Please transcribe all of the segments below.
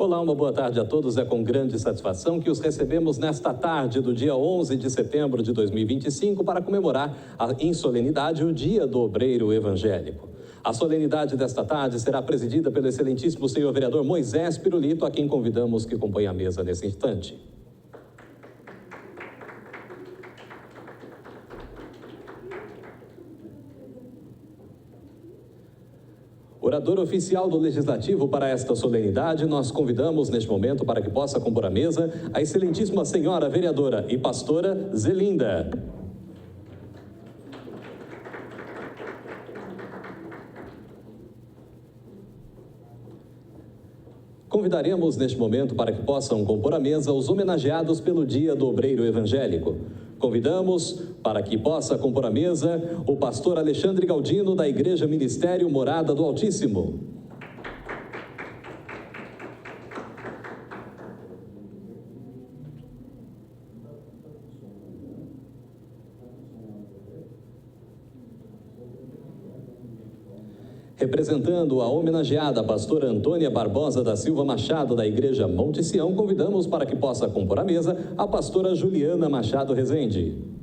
Olá, uma boa tarde a todos. É com grande satisfação que os recebemos nesta tarde do dia 11 de setembro de 2025 para comemorar em solenidade o Dia do Obreiro Evangélico. A solenidade desta tarde será presidida pelo excelentíssimo senhor vereador Moisés Pirulito, a quem convidamos que compõe a mesa nesse instante. Orador oficial do Legislativo para esta solenidade, nós convidamos neste momento para que possa compor a mesa a excelentíssima senhora vereadora e pastora Zelinda. Convidaremos neste momento para que possam compor a mesa os homenageados pelo Dia do Obreiro Evangélico. Convidamos para que possa compor a mesa o pastor Alexandre Galdino, da Igreja Ministério Morada do Altíssimo. Representando a homenageada pastora Antônia Barbosa da Silva Machado, da Igreja Monte Sião, convidamos para que possa compor a mesa a pastora Juliana Machado Rezende.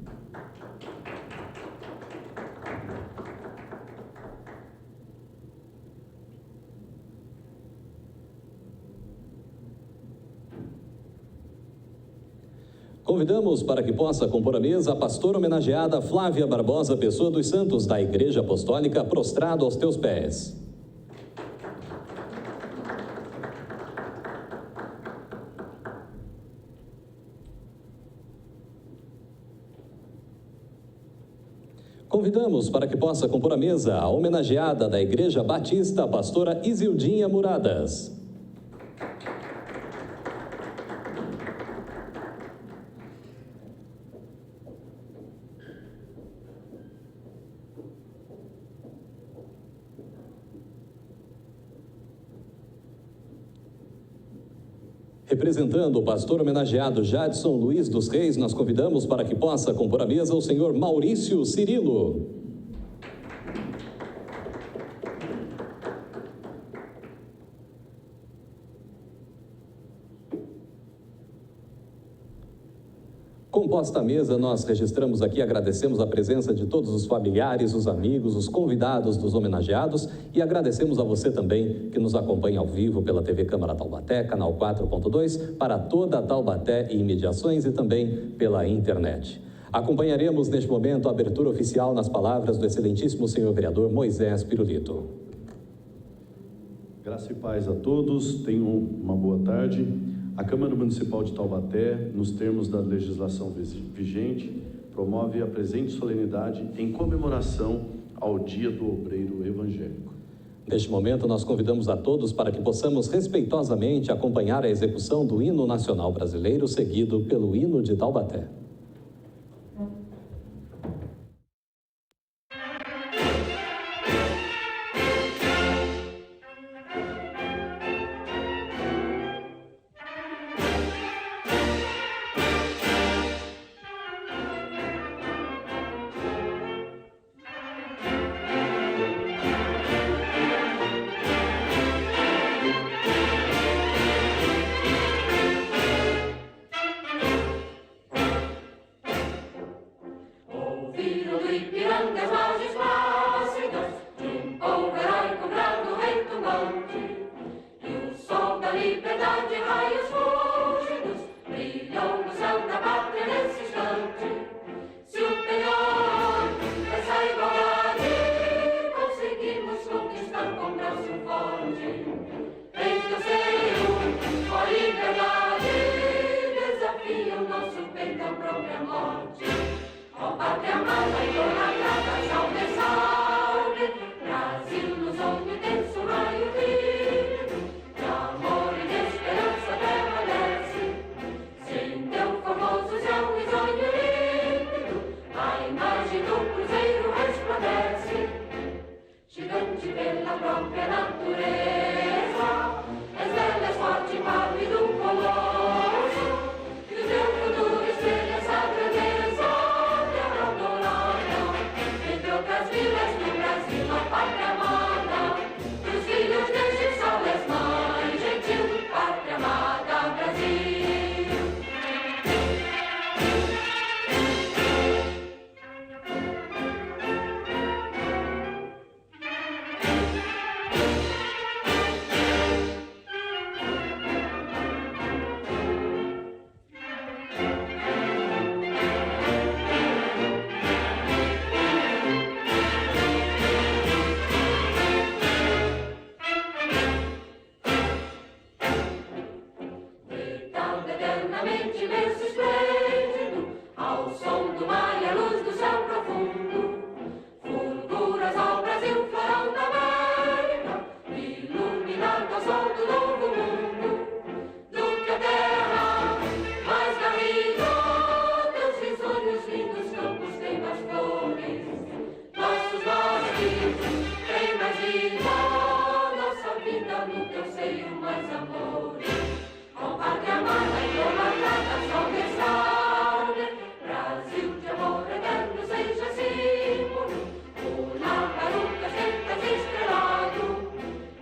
Convidamos para que possa compor a mesa a pastora homenageada Flávia Barbosa Pessoa dos Santos, da Igreja Apostólica Prostrado aos Teus Pés. Convidamos para que possa compor a mesa a homenageada da Igreja Batista, a pastora Isildinha Muradas. Representando o pastor homenageado Jadson Luiz dos Reis, nós convidamos para que possa compor a mesa o senhor Maurício Cirilo. Composta a mesa, nós registramos aqui, agradecemos a presença de todos os familiares, os amigos, os convidados dos homenageados e agradecemos a você também que nos acompanha ao vivo pela TV Câmara Taubaté, canal 4.2, para toda a Taubaté e imediações e também pela internet. Acompanharemos neste momento a abertura oficial nas palavras do excelentíssimo senhor vereador Moisés Pirulito. Graça e paz a todos, tenham uma boa tarde. A Câmara Municipal de Taubaté, nos termos da legislação vigente, promove a presente solenidade em comemoração ao Dia do Obreiro Evangélico. Neste momento, nós convidamos a todos para que possamos respeitosamente acompanhar a execução do hino nacional brasileiro, seguido pelo hino de Taubaté. Brasil nos olhos, denso raio vivo, de amor e nella propria natureza, e svelle forti palmi d'un colosso, che il teu futuro espelha essa grandeza, terra adorada, entre outras vilas do Brasil, a pátria amada, dos filhos deste sol és mãe gentil, pátria amada, Brasil. Eternamente imenso e esplêndido, ao som do mar e à luz do céu profundo, fulguras ao Brasil, florão da América, iluminado ao sol do novo mundo, do que a terra mais garrida, teus risonhos lindos campos têm mais flores, nossos bosques têm mais vida, nossa vida no teu seio mais amores. Com pátria amada e idolatrada, sol restaure, Brasil de amor eterno seja símbolo, una baruca sempre estrelado,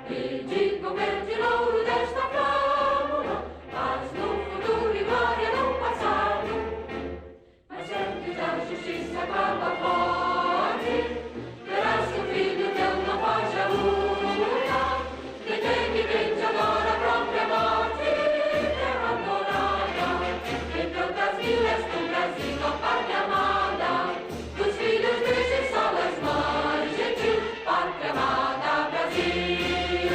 e diga o verde louro desta flâmula, mas no futuro e glória no passado. Mas sempre da justiça acaba forte, verás que o filho teu não foge à luta, quem teme, quem te adora a própria morte. Vilas do Brasil, a pátria amada, dos filhos deste sol és mãe gentil, pátria amada, Brasil.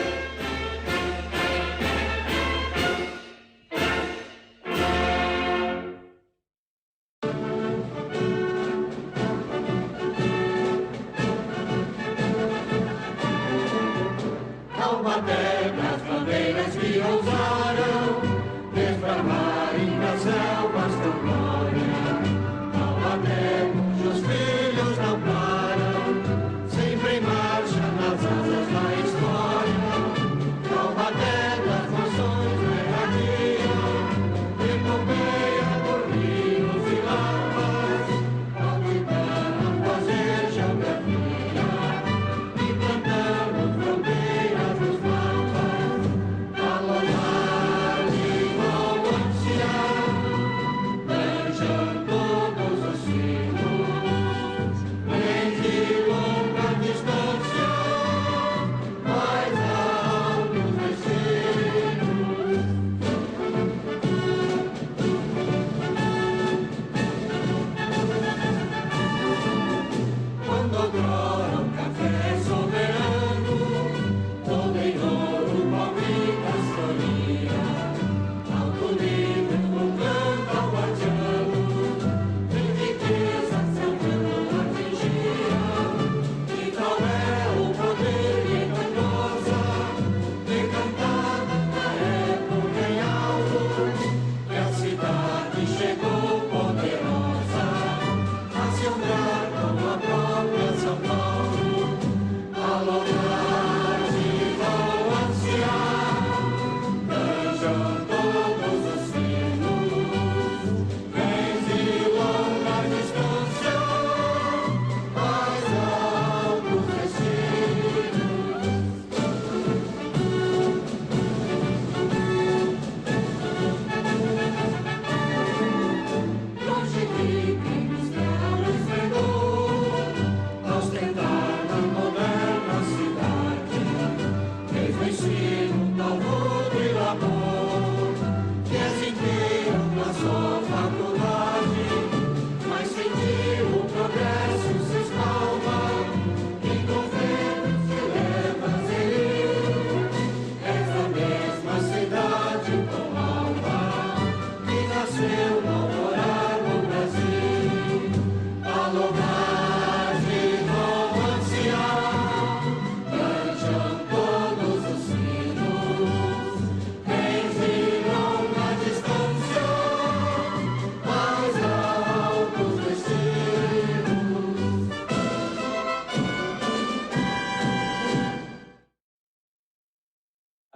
Taubaté, nas bandeiras que ousaram desbravarem das selvas tão glória. Taubaté, cujos filhos não param, sempre em marcha nas asas da história. Taubaté das nações negativas, epopeia por rios e lavas, palpitando fazer geografia e plantando fronteiras nos mapas. Alô,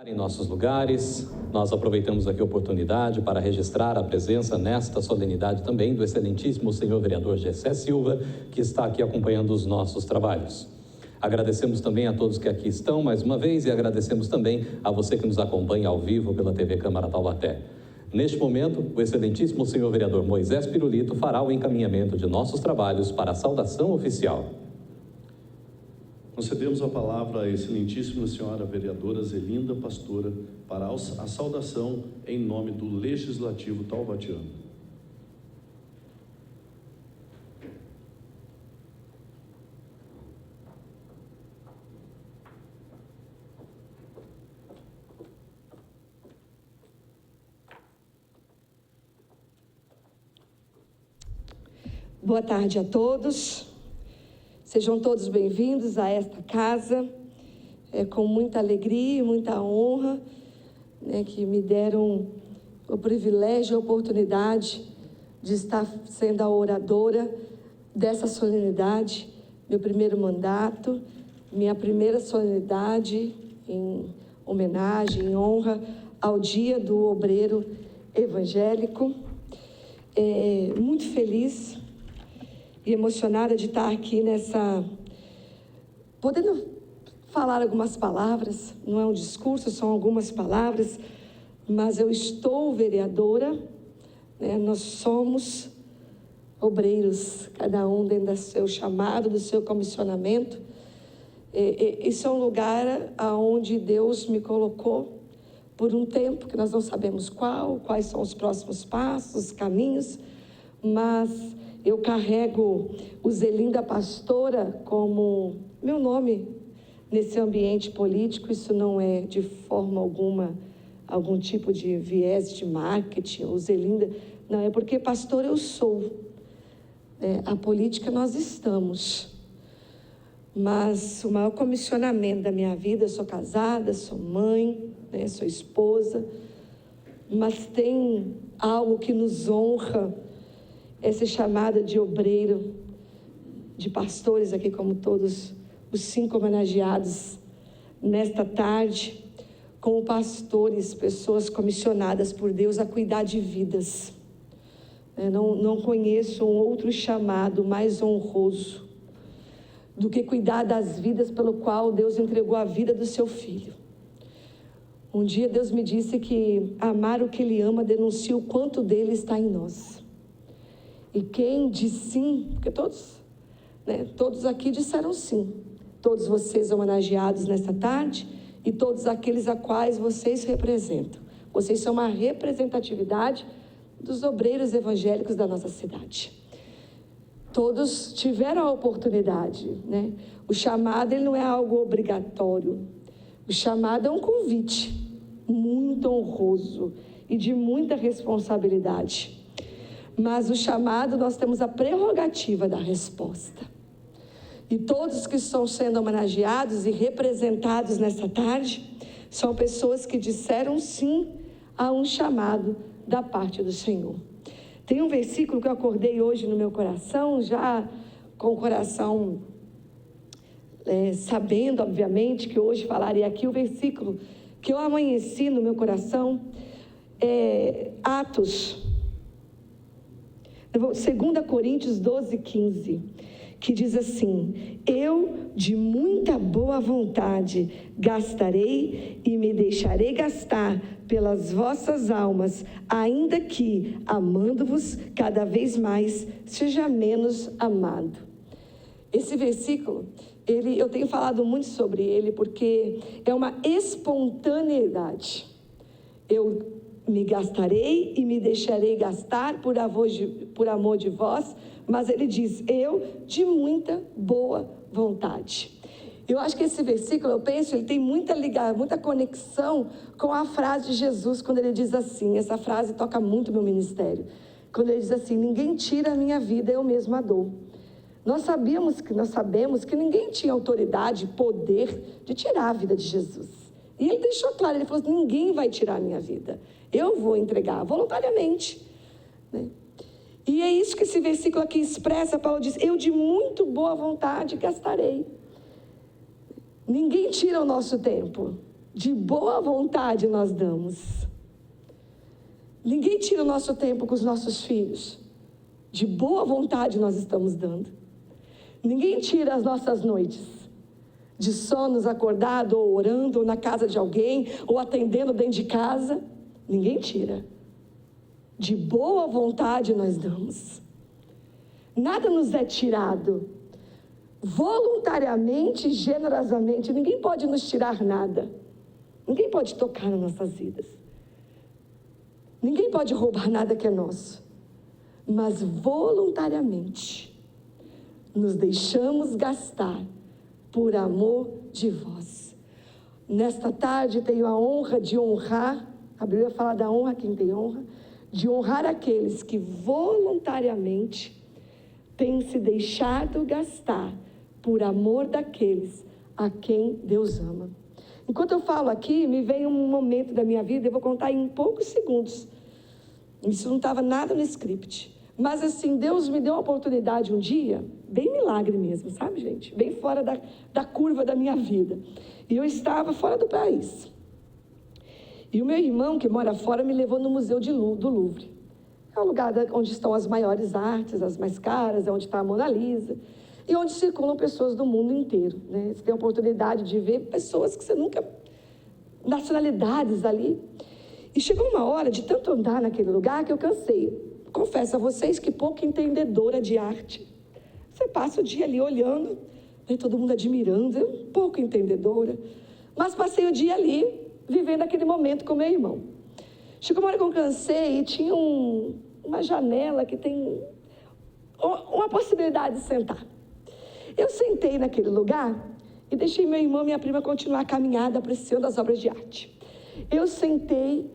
Em nossos lugares, nós aproveitamos aqui a oportunidade para registrar a presença nesta solenidade também do excelentíssimo senhor vereador Gessé Silva, que está aqui acompanhando os nossos trabalhos. Agradecemos também a todos que aqui estão mais uma vez e agradecemos também a você que nos acompanha ao vivo pela TV Câmara Taubaté. Neste momento, o excelentíssimo senhor vereador Moisés Pirulito fará o encaminhamento de nossos trabalhos para a saudação oficial. Concedemos a palavra à excelentíssima senhora vereadora Zelinda Pastora para a saudação em nome do Legislativo taubatiano. Boa tarde a todos. Sejam todos bem-vindos a esta casa. É com muita alegria e muita honra, que me deram o privilégio e a oportunidade de estar sendo a oradora dessa solenidade, meu primeiro mandato, minha primeira solenidade em homenagem, em honra ao Dia do Obreiro Evangélico. Muito feliz e emocionada de estar aqui podendo falar algumas palavras, não é um discurso, são algumas palavras, mas eu estou vereadora, nós somos obreiros, cada um dentro do seu chamado, do seu comissionamento. Isso é um lugar onde Deus me colocou por um tempo, que nós não sabemos quais são os próximos passos, os caminhos, mas eu carrego o Zelinda Pastora como meu nome nesse ambiente político. Isso não é de forma alguma algum tipo de viés de marketing, ou Zelinda, não, é porque pastor eu sou. A política nós estamos, mas o maior comissionamento da minha vida, eu sou casada, sou mãe, sou esposa, mas tem algo que nos honra, essa chamada de obreiro, de pastores aqui, como todos os 5 homenageados nesta tarde, como pastores, pessoas comissionadas por Deus a cuidar de vidas. Não conheço um outro chamado mais honroso do que cuidar das vidas pelo qual Deus entregou a vida do seu filho. Um dia Deus me disse que amar o que Ele ama denuncia o quanto dele está em nós. E quem diz sim, porque todos aqui disseram sim, todos vocês homenageados nesta tarde e todos aqueles a quais vocês representam. Vocês são uma representatividade dos obreiros evangélicos da nossa cidade. Todos tiveram a oportunidade, O chamado, ele não é algo obrigatório. O chamado é um convite muito honroso e de muita responsabilidade. Mas o chamado, nós temos a prerrogativa da resposta. E todos que estão sendo homenageados e representados nesta tarde são pessoas que disseram sim a um chamado da parte do Senhor. Tem um versículo que eu acordei hoje no meu coração, já com o coração sabendo, obviamente, que hoje falarei aqui. O versículo que eu amanheci no meu coração é Atos, 2 Coríntios 12:15, que diz assim: eu de muita boa vontade gastarei e me deixarei gastar pelas vossas almas, ainda que, amando-vos cada vez mais, seja menos amado. Esse versículo, eu tenho falado muito sobre ele, porque é uma espontaneidade. Eu me gastarei e me deixarei gastar por amor de vós, mas ele diz, eu de muita boa vontade. Eu acho que esse versículo, eu penso, ele tem muita conexão com a frase de Jesus, quando ele diz assim, essa frase toca muito meu ministério, quando ele diz assim: ninguém tira a minha vida, eu mesmo a dou. Nós sabemos que ninguém tinha autoridade, poder de tirar a vida de Jesus. E ele deixou claro, ele falou: ninguém vai tirar a minha vida, eu vou entregar voluntariamente, né? E é isso que esse versículo aqui expressa. Paulo diz: eu de muito boa vontade gastarei. Ninguém tira o nosso tempo, De boa vontade nós damos. Ninguém tira o nosso tempo com os nossos filhos. De boa vontade nós estamos dando. Ninguém tira as nossas noites de sonos acordado, ou orando, ou na casa de alguém, ou atendendo dentro de casa. Ninguém tira. De boa vontade nós damos. Nada nos é tirado. Voluntariamente, generosamente, ninguém pode nos tirar nada. Ninguém pode tocar nas nossas vidas. Ninguém pode roubar nada que é nosso. Mas voluntariamente, nos deixamos gastar por amor de vós. Nesta tarde tenho a honra de honrar, a Bíblia fala da honra a quem tem honra, de honrar aqueles que voluntariamente têm se deixado gastar por amor daqueles a quem Deus ama. Enquanto eu falo aqui, me veio um momento da minha vida, eu vou contar em poucos segundos. Isso não estava nada no script. Mas assim, Deus me deu uma oportunidade um dia, bem milagre mesmo, sabe, gente? Bem fora da curva da minha vida. E eu estava fora do país. E o meu irmão, que mora fora, me levou no Museu do Louvre. É um lugar onde estão as maiores artes, as mais caras, é onde está a Mona Lisa. E onde circulam pessoas do mundo inteiro, né? Você tem a oportunidade de ver pessoas que você nunca... nacionalidades ali. E chegou uma hora de tanto andar naquele lugar que eu cansei. Confesso a vocês que pouco entendedora de arte. Você passa o dia ali olhando, né, todo mundo admirando, eu pouco entendedora. Mas passei o dia ali, vivendo aquele momento com meu irmão. Chegou uma hora que eu cansei e tinha uma janela que tem uma possibilidade de sentar. Eu sentei naquele lugar e deixei meu irmão e minha prima continuar a caminhada apreciando as obras de arte. Eu sentei,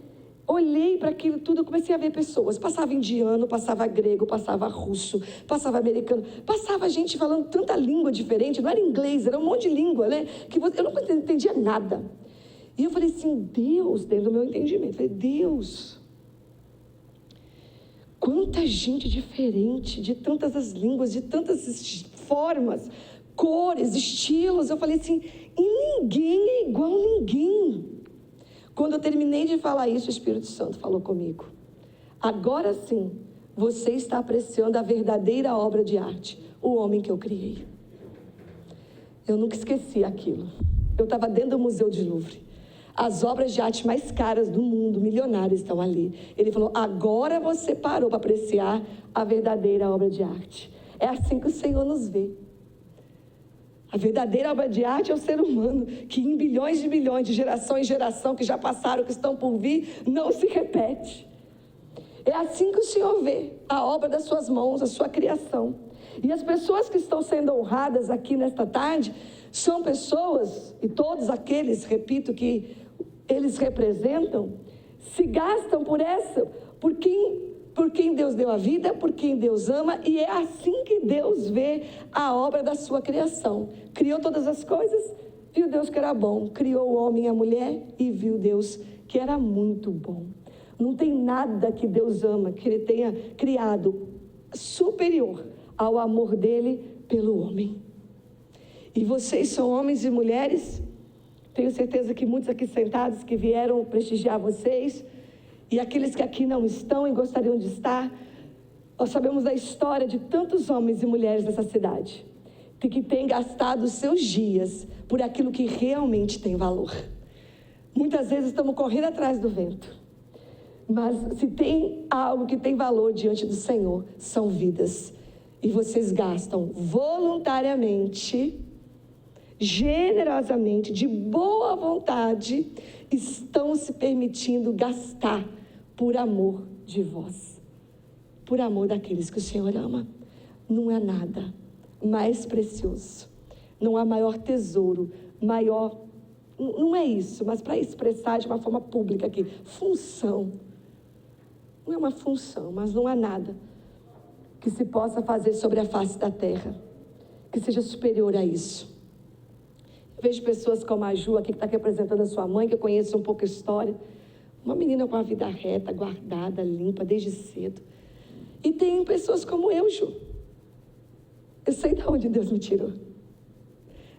olhei para aquilo tudo, comecei a ver pessoas. Passava indiano, passava grego, passava russo, passava americano, passava gente falando tanta língua diferente, não era inglês, era um monte de língua, né? Que eu não entendia nada. E eu falei assim, Deus, dentro do meu entendimento, falei, Deus, quanta gente diferente, de tantas as línguas, de tantas formas, cores, estilos. Eu falei assim, e ninguém é igual a ninguém. Quando eu terminei de falar isso, o Espírito Santo falou comigo. Agora sim, você está apreciando a verdadeira obra de arte, o homem que eu criei. Eu nunca esqueci aquilo. Eu estava dentro do Museu de Louvre. As obras de arte mais caras do mundo, milionárias, estão ali. Ele falou, agora você parou para apreciar a verdadeira obra de arte. É assim que o Senhor nos vê. A verdadeira obra de arte é o ser humano, que em bilhões de milhões, de geração em geração, que já passaram, que estão por vir, não se repete. É assim que o Senhor vê a obra das suas mãos, a sua criação. E as pessoas que estão sendo honradas aqui nesta tarde, são pessoas, e todos aqueles, repito, que eles representam, se gastam por quem Deus deu a vida, por quem Deus ama, e é assim que Deus vê a obra da sua criação. Criou todas as coisas, viu Deus que era bom, criou o homem e a mulher, e viu Deus que era muito bom. Não tem nada que Deus ama, que Ele tenha criado superior ao amor dEle pelo homem. E vocês são homens e mulheres, tenho certeza que muitos aqui sentados que vieram prestigiar vocês, e aqueles que aqui não estão e gostariam de estar, nós sabemos da história de tantos homens e mulheres dessa cidade, que têm gastado os seus dias por aquilo que realmente tem valor. Muitas vezes estamos correndo atrás do vento, mas se tem algo que tem valor diante do Senhor, são vidas. E vocês gastam voluntariamente, generosamente, de boa vontade, estão se permitindo gastar por amor de vós, por amor daqueles que o Senhor ama. Não é nada mais precioso, não há maior tesouro, maior, não é isso, mas para expressar de uma forma pública aqui, função, não é uma função, mas não há nada que se possa fazer sobre a face da terra, que seja superior a isso. Vejo pessoas como a Ju aqui, que está aqui representando a sua mãe, que eu conheço um pouco a história. Uma menina com a vida reta, guardada, limpa, desde cedo. E tem pessoas como eu, Ju. Eu sei de onde Deus me tirou.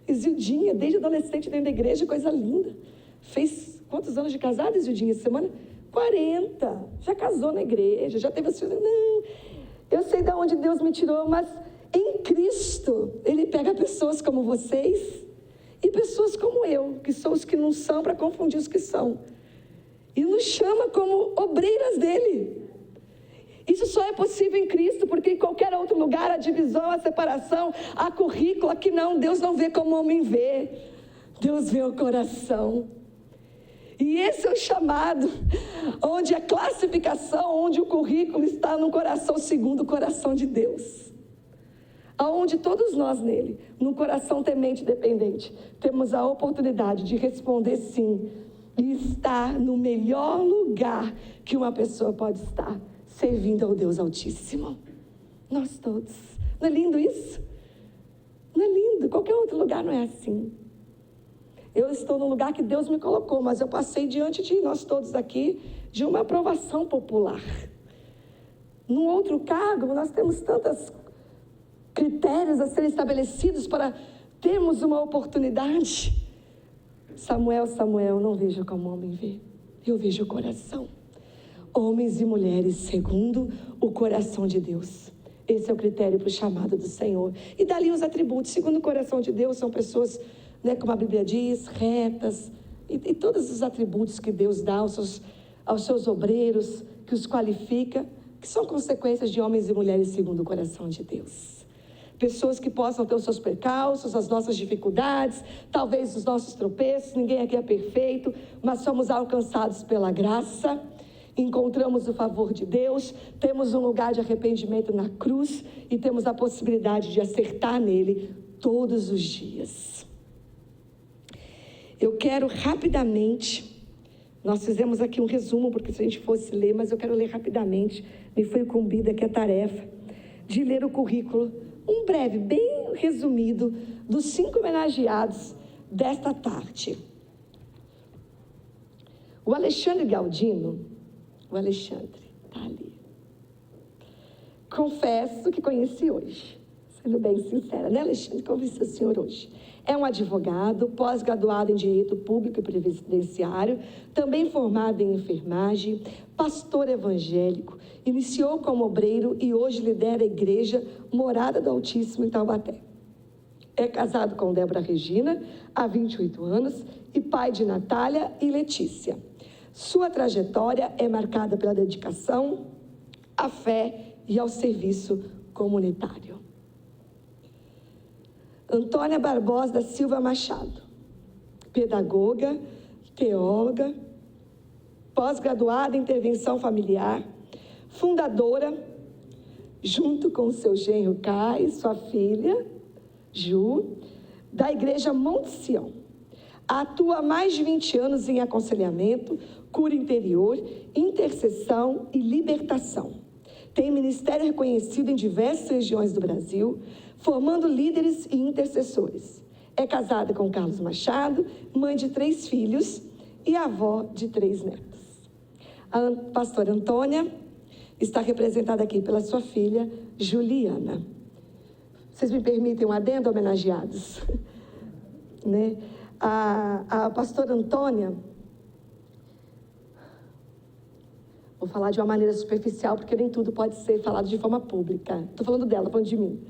Isildinha, desde adolescente dentro da igreja, coisa linda. Fez quantos anos de casada, Isildinha, essa semana? 40. Já casou na igreja, já teve os filhos. Não, eu sei de onde Deus me tirou, mas em Cristo, Ele pega pessoas como vocês e pessoas como eu, que são os que não são, para confundir os que são. E nos chama como obreiras dEle. Isso só é possível em Cristo, porque em qualquer outro lugar a divisão, a separação, a currículo, aqui não, Deus não vê como o homem vê. Deus vê o coração. E esse é o chamado, onde a classificação, onde o currículo está no coração segundo o coração de Deus. Aonde todos nós nele, num coração temente e dependente, temos a oportunidade de responder sim, e estar no melhor lugar que uma pessoa pode estar, servindo ao Deus Altíssimo. Nós todos. Não é lindo isso? Não é lindo? Qualquer outro lugar não é assim. Eu estou no lugar que Deus me colocou, mas eu passei diante de nós todos aqui de uma aprovação popular. Num outro cargo, nós temos tantos critérios a serem estabelecidos para termos uma oportunidade. Samuel, não vejo como homem vê, eu vejo o coração. Homens e mulheres segundo o coração de Deus. Esse é o critério para o chamado do Senhor. E dali os atributos, segundo o coração de Deus, são pessoas, como a Bíblia diz, retas, e todos os atributos que Deus dá aos seus obreiros, que os qualifica, que são consequências de homens e mulheres segundo o coração de Deus. Pessoas que possam ter os seus percalços, as nossas dificuldades, talvez os nossos tropeços, ninguém aqui é perfeito, mas somos alcançados pela graça, encontramos o favor de Deus, temos um lugar de arrependimento na cruz e temos a possibilidade de acertar nele todos os dias. Eu quero rapidamente, nós fizemos aqui um resumo, porque se a gente fosse ler, mas eu quero ler rapidamente, me foi incumbida aqui a tarefa de ler o currículo, um breve, bem resumido, dos 5 homenageados desta tarde. O Alexandre Galdino, está ali. Confesso que conheci hoje, sendo bem sincera, né, Alexandre? Conheci o senhor hoje. É um advogado, pós-graduado em Direito Público e Previdenciário, também formado em enfermagem, pastor evangélico, iniciou como obreiro e hoje lidera a igreja Morada do Altíssimo em Taubaté. É casado com Débora Regina, há 28 anos, e pai de Natália e Letícia. Sua trajetória é marcada pela dedicação, à fé e ao serviço comunitário. Antônia Barbosa da Silva Machado, pedagoga, teóloga, pós-graduada em intervenção familiar, fundadora, junto com o seu genro Caio, sua filha, Ju, da Igreja Monte Sião. Atua há mais de 20 anos em aconselhamento, cura interior, intercessão e libertação. Tem ministério reconhecido em diversas regiões do Brasil, formando líderes e intercessores. É casada com Carlos Machado, mãe de 3 filhos e avó de 3 netos. A pastora Antônia está representada aqui pela sua filha, Juliana. Vocês me permitem um adendo, homenageados? Né? A pastora Antônia, vou falar de uma maneira superficial, porque nem tudo pode ser falado de forma pública. Estou falando dela, falando de mim.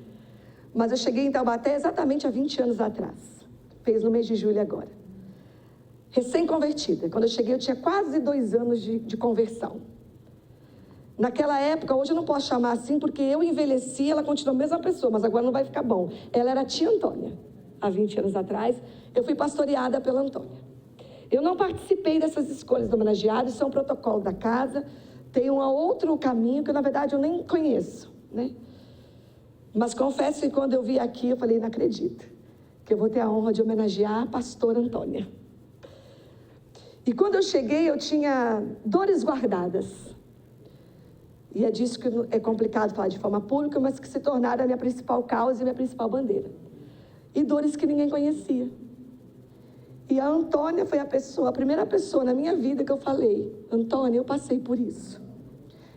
Mas eu cheguei em Taubaté exatamente há 20 anos atrás. Fez no mês de julho agora. Recém-convertida. Quando eu cheguei, eu tinha quase 2 anos de conversão. Naquela época, hoje eu não posso chamar assim, porque eu envelheci, ela continua a mesma pessoa, mas agora não vai ficar bom. Ela era a tia Antônia. Há 20 anos atrás, eu fui pastoreada pela Antônia. Eu não participei dessas escolhas do homenageado, isso é um protocolo da casa, tem um outro caminho que, na verdade, eu nem conheço, né? Mas confesso que quando eu vi aqui, eu falei, não acredito, que eu vou ter a honra de homenagear a pastora Antônia. E quando eu cheguei, eu tinha dores guardadas. E é disso que é complicado falar de forma pública, mas que se tornaram a minha principal causa e minha principal bandeira. E dores que ninguém conhecia. E a Antônia foi a primeira pessoa na minha vida que eu falei, Antônia, eu passei por isso.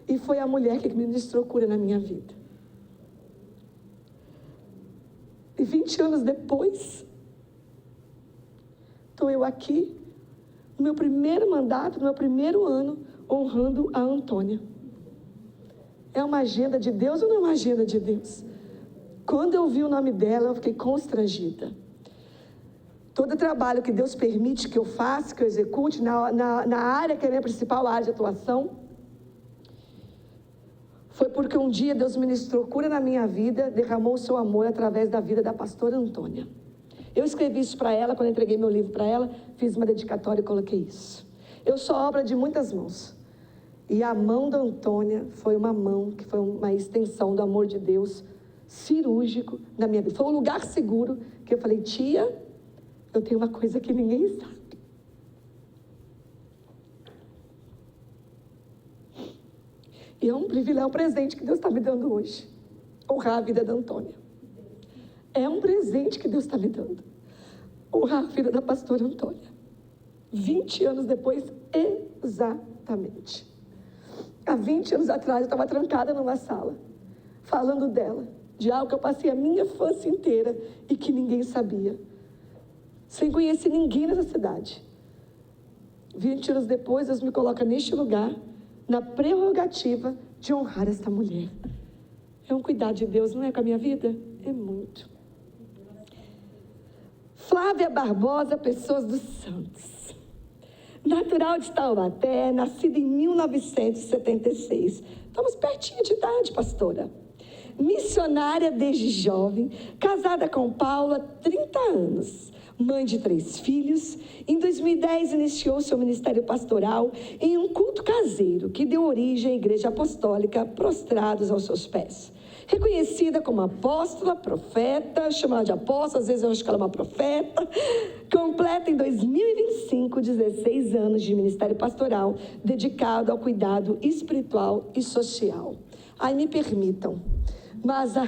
E foi a mulher que me ministrou cura na minha vida. E 20 anos depois, estou eu aqui, no meu primeiro mandato, no meu primeiro ano, honrando a Antônia. É uma agenda de Deus ou não é uma agenda de Deus? Quando eu vi o nome dela, eu fiquei constrangida. Todo trabalho que Deus permite que eu faça, que eu execute, na área que é a minha principal área de atuação, foi porque um dia Deus ministrou cura na minha vida, derramou o seu amor através da vida da pastora Antônia. Eu escrevi isso para ela, quando entreguei meu livro para ela, fiz uma dedicatória e coloquei isso. Eu sou obra de muitas mãos. E a mão da Antônia foi uma mão que foi uma extensão do amor de Deus, cirúrgico na minha vida. Foi um lugar seguro que eu falei, tia, eu tenho uma coisa que ninguém sabe. E é um privilégio, um presente que Deus está me dando hoje. Honrar a vida da Antônia. É um presente que Deus está me dando. Honrar a vida da pastora Antônia. 20 anos depois, exatamente. Há 20 anos atrás, eu estava trancada numa sala, falando dela, de algo que eu passei a minha infância inteira e que ninguém sabia. Sem conhecer ninguém nessa cidade. 20 anos depois, Deus me coloca neste lugar, na prerrogativa de honrar esta mulher. É um cuidado de Deus, não é com a minha vida? É muito. Flávia Barbosa Pessoas dos Santos. Natural de Taubaté, nascida em 1976. Estamos pertinho de idade, pastora. Missionária desde jovem, casada com Paulo há 30 anos. Mãe de 3 filhos, em 2010 iniciou seu ministério pastoral em um culto caseiro que deu origem à Igreja Apostólica Prostrados aos seus pés. Reconhecida como apóstola, profeta, chamada de apóstola, às vezes eu acho que ela é uma profeta, completa em 2025 16 anos de ministério pastoral dedicado ao cuidado espiritual e social. Aí me permitam, mas a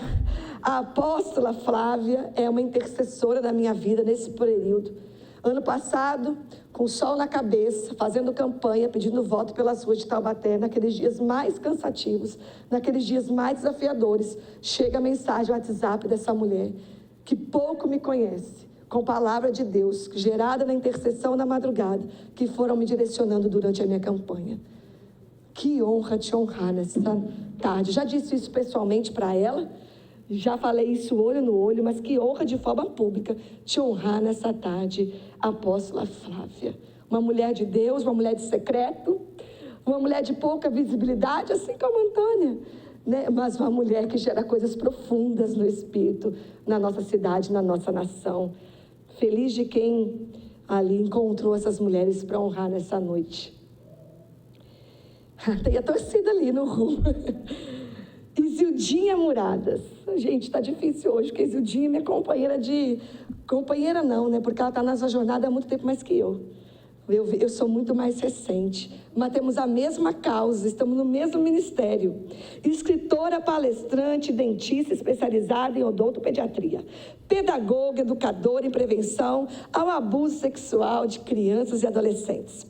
apóstola Flávia é uma intercessora da minha vida nesse período. Ano passado, com o sol na cabeça, fazendo campanha, pedindo voto pelas ruas de Taubaté, naqueles dias mais cansativos, naqueles dias mais desafiadores, chega a mensagem no WhatsApp dessa mulher, que pouco me conhece, com palavra de Deus, gerada na intercessão na madrugada, que foram me direcionando durante a minha campanha. Que honra te honrar nessa tarde. Já disse isso pessoalmente para ela, já falei isso olho no olho, mas que honra de forma pública te honrar nessa tarde, apóstola Flávia. Uma mulher de Deus, uma mulher de secreto, uma mulher de pouca visibilidade, assim como a Antônia, né? Mas uma mulher que gera coisas profundas no espírito, na nossa cidade, na nossa nação. Feliz de quem ali encontrou essas mulheres para honrar nessa noite. Tem a torcida ali no rumo. Isildinha Muradas. Gente, está difícil hoje, porque Isildinha é minha companheira de... Companheira não, né? Porque ela está nessa jornada há muito tempo mais que eu. Eu sou muito mais recente. Mas temos a mesma causa, estamos no mesmo ministério. Escritora, palestrante, dentista especializada em odontopediatria. Pedagoga, educadora em prevenção ao abuso sexual de crianças e adolescentes.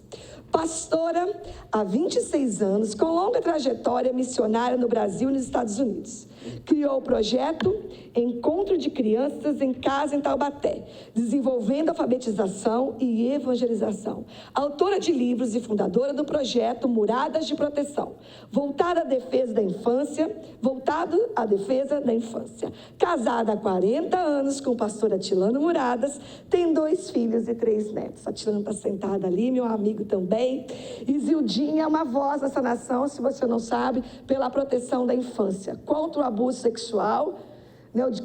Pastora há 26 anos, com longa trajetória missionária no Brasil e nos Estados Unidos. Criou o projeto Encontro de Crianças em Casa em Taubaté, desenvolvendo alfabetização e evangelização. Autora de livros e fundadora do projeto Muradas de Proteção, voltado à defesa da infância, Casada há 40 anos com o pastor Atilano Muradas, tem 2 filhos e 3 netos. A Atilano está sentada ali, meu amigo também. Isildinha é uma voz nessa nação, se você não sabe, pela proteção da infância, contra o abuso sexual.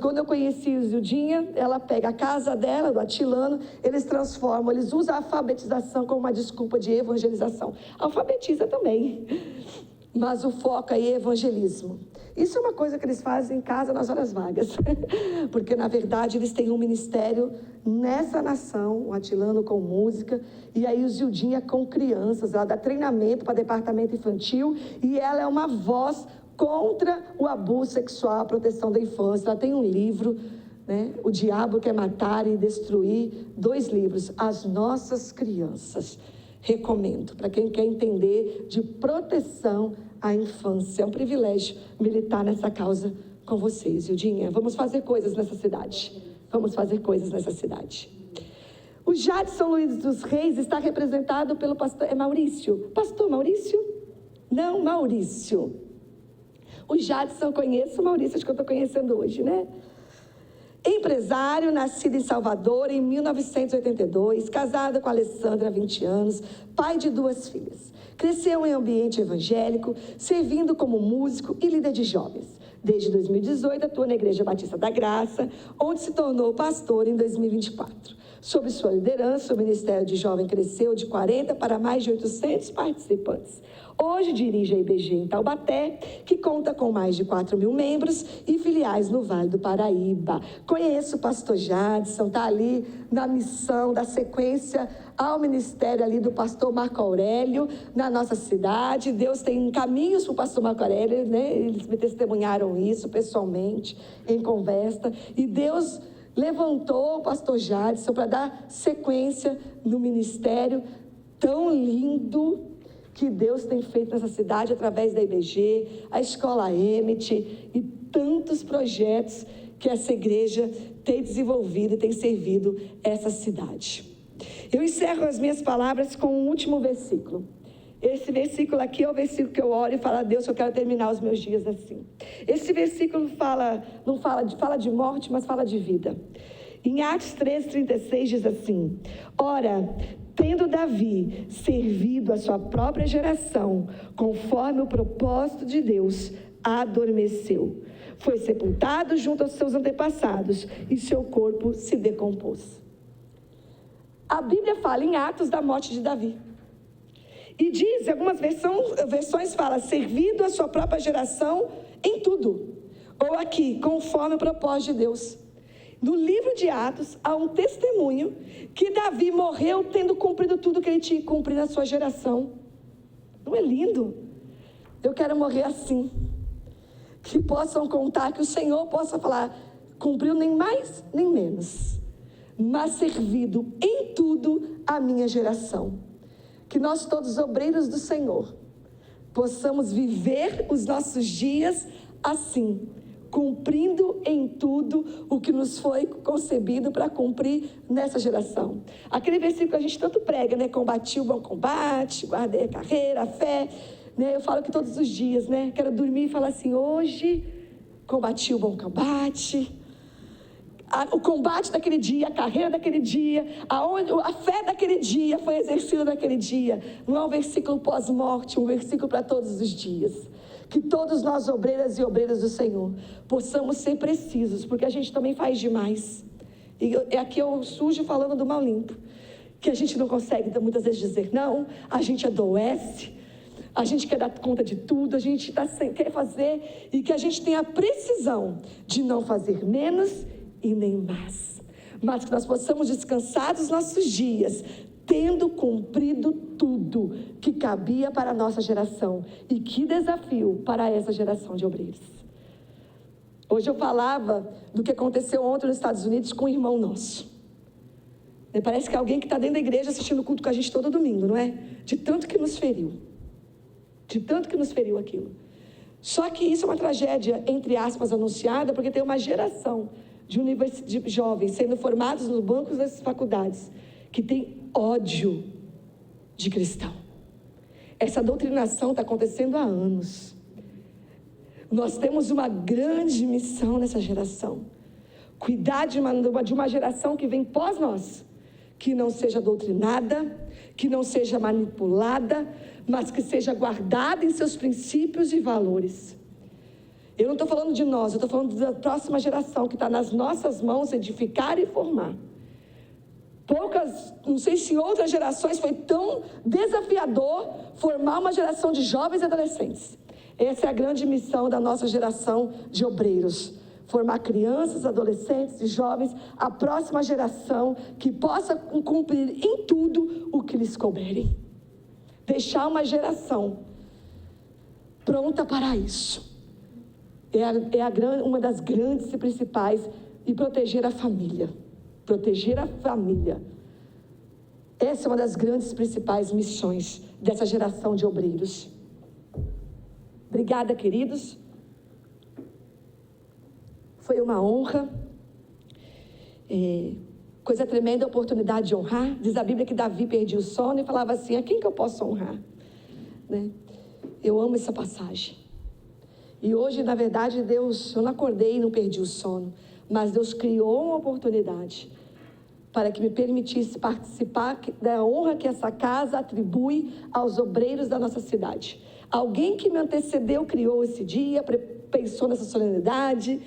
Quando eu conheci a Isildinha, ela pega a casa dela, do Atilano, eles transformam, eles usam a alfabetização como uma desculpa de evangelização. Alfabetiza também, mas o foco é evangelismo. Isso é uma coisa que eles fazem em casa nas horas vagas, porque na verdade eles têm um ministério nessa nação, o Atilano com música, e aí o Isildinha com crianças, ela dá treinamento para departamento infantil, e ela é uma voz contra o abuso sexual, a proteção da infância. Ela tem um livro, né? O Diabo Quer Matar e Destruir, 2 livros, As Nossas Crianças. Recomendo, para quem quer entender de proteção à infância. É um privilégio militar nessa causa com vocês, Ildinha. Vamos fazer coisas nessa cidade. Vamos fazer coisas nessa cidade. O Jadson Luiz dos Reis está representado pelo pastor, é Maurício? Pastor Maurício? Não, Maurício. O Jadson eu conheço, o Maurício acho que eu estou conhecendo hoje, né? Empresário, nascido em Salvador em 1982, casado com a Alessandra há 20 anos, pai de 2 filhas. Cresceu em ambiente evangélico, servindo como músico e líder de jovens. Desde 2018, atua na Igreja Batista da Graça, onde se tornou pastor em 2024. Sob sua liderança, o Ministério de Jovem cresceu de 40 para mais de 800 participantes. Hoje dirige a IBG em Taubaté, que conta com mais de 4.000 membros e filiais no Vale do Paraíba. Conheço o pastor Jadson, está ali na missão da sequência ao ministério ali do pastor Marco Aurélio, na nossa cidade. Deus tem caminhos para o pastor Marco Aurélio, né? Eles me testemunharam isso pessoalmente, em conversa. E Deus levantou o pastor Jadson para dar sequência no ministério tão lindo que Deus tem feito nessa cidade através da IBG, a Escola Emmett e tantos projetos que essa igreja tem desenvolvido e tem servido essa cidade. Eu encerro as minhas palavras com um último versículo. Esse versículo aqui é o versículo que eu oro e falo a Deus que eu quero terminar os meus dias assim. Esse versículo não fala de morte, mas fala de vida. Em Atos 13:36 diz assim: ora, tendo Davi servido a sua própria geração, conforme o propósito de Deus, adormeceu. Foi sepultado junto aos seus antepassados e seu corpo se decompôs. A Bíblia fala em Atos da morte de Davi. E diz, algumas versões fala, servido a sua própria geração em tudo. Ou aqui, conforme o propósito de Deus. No livro de Atos, há um testemunho que Davi morreu tendo cumprido tudo que ele tinha que cumprir na sua geração. Não é lindo? Eu quero morrer assim. Que possam contar, que o Senhor possa falar, cumpriu nem mais, nem menos, mas servido em tudo a minha geração. Que nós todos, obreiros do Senhor, possamos viver os nossos dias assim, cumprindo em tudo o que nos foi concebido para cumprir nessa geração. Aquele versículo que a gente tanto prega, né? Combati o bom combate, guardei a carreira, a fé, né? Eu falo que todos os dias, né? Quero dormir e falar assim, hoje combati o bom combate. O combate daquele dia, a carreira daquele dia, a fé daquele dia foi exercida naquele dia. Não é um versículo pós-morte, um versículo para todos os dias. Que todos nós, obreiras e obreiras do Senhor, possamos ser precisos, porque a gente também faz demais. E aqui eu sujo falando do mal limpo, que a gente não consegue muitas vezes dizer não, a gente adoece, a gente quer dar conta de tudo, a gente quer fazer, e que a gente tenha a precisão de não fazer menos e nem mais, mas que nós possamos descansar dos nossos dias, tendo cumprido tudo que cabia para a nossa geração. E que desafio para essa geração de obreiros. Hoje eu falava do que aconteceu ontem nos Estados Unidos com um irmão nosso. Parece que é alguém que está dentro da igreja assistindo o culto com a gente todo domingo, não é? De tanto que nos feriu. De tanto que nos feriu aquilo. Só que isso é uma tragédia, entre aspas, anunciada, porque tem uma geração de jovens sendo formados nos bancos das faculdades, que tem ódio de cristão. Essa doutrinação está acontecendo há anos. Nós temos uma grande missão nessa geração. Cuidar de uma geração que vem pós nós, que não seja doutrinada, que não seja manipulada, mas que seja guardada em seus princípios e valores. Eu não estou falando de nós, eu estou falando da próxima geração, que está nas nossas mãos edificar e formar. Não sei se em outras gerações foi tão desafiador formar uma geração de jovens e adolescentes. Essa é a grande missão da nossa geração de obreiros. Formar crianças, adolescentes e jovens, a próxima geração que possa cumprir em tudo o que lhes couberem. Deixar uma geração pronta para isso. Uma das grandes e principais, e proteger a família. Proteger a família. Essa é uma das grandes e principais missões dessa geração de obreiros. Obrigada, queridos. Foi uma honra. Coisa tremenda, a oportunidade de honrar. Diz a Bíblia que Davi perdia o sono e falava assim, a quem que eu posso honrar? Né? Eu amo essa passagem. E hoje, na verdade, Deus, eu não acordei e não perdi o sono, mas Deus criou uma oportunidade para que me permitisse participar da honra que essa casa atribui aos obreiros da nossa cidade. Alguém que me antecedeu criou esse dia, pensou nessa solenidade,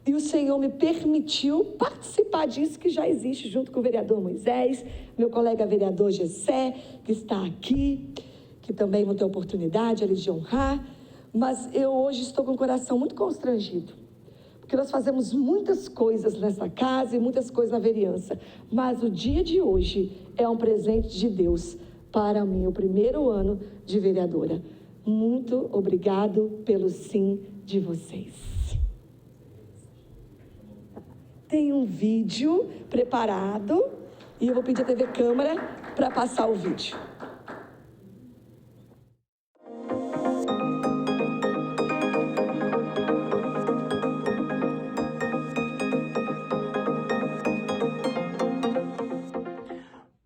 e o Senhor me permitiu participar disso que já existe junto com o vereador Moisés, meu colega vereador Gessé, que está aqui, que também vão ter oportunidade ali de honrar, mas eu hoje estou com o coração muito constrangido, porque nós fazemos muitas coisas nessa casa e muitas coisas na vereança, mas o dia de hoje é um presente de Deus para mim, o primeiro ano de vereadora. Muito obrigado pelo sim de vocês. Tem um vídeo preparado e eu vou pedir a TV Câmara para passar o vídeo.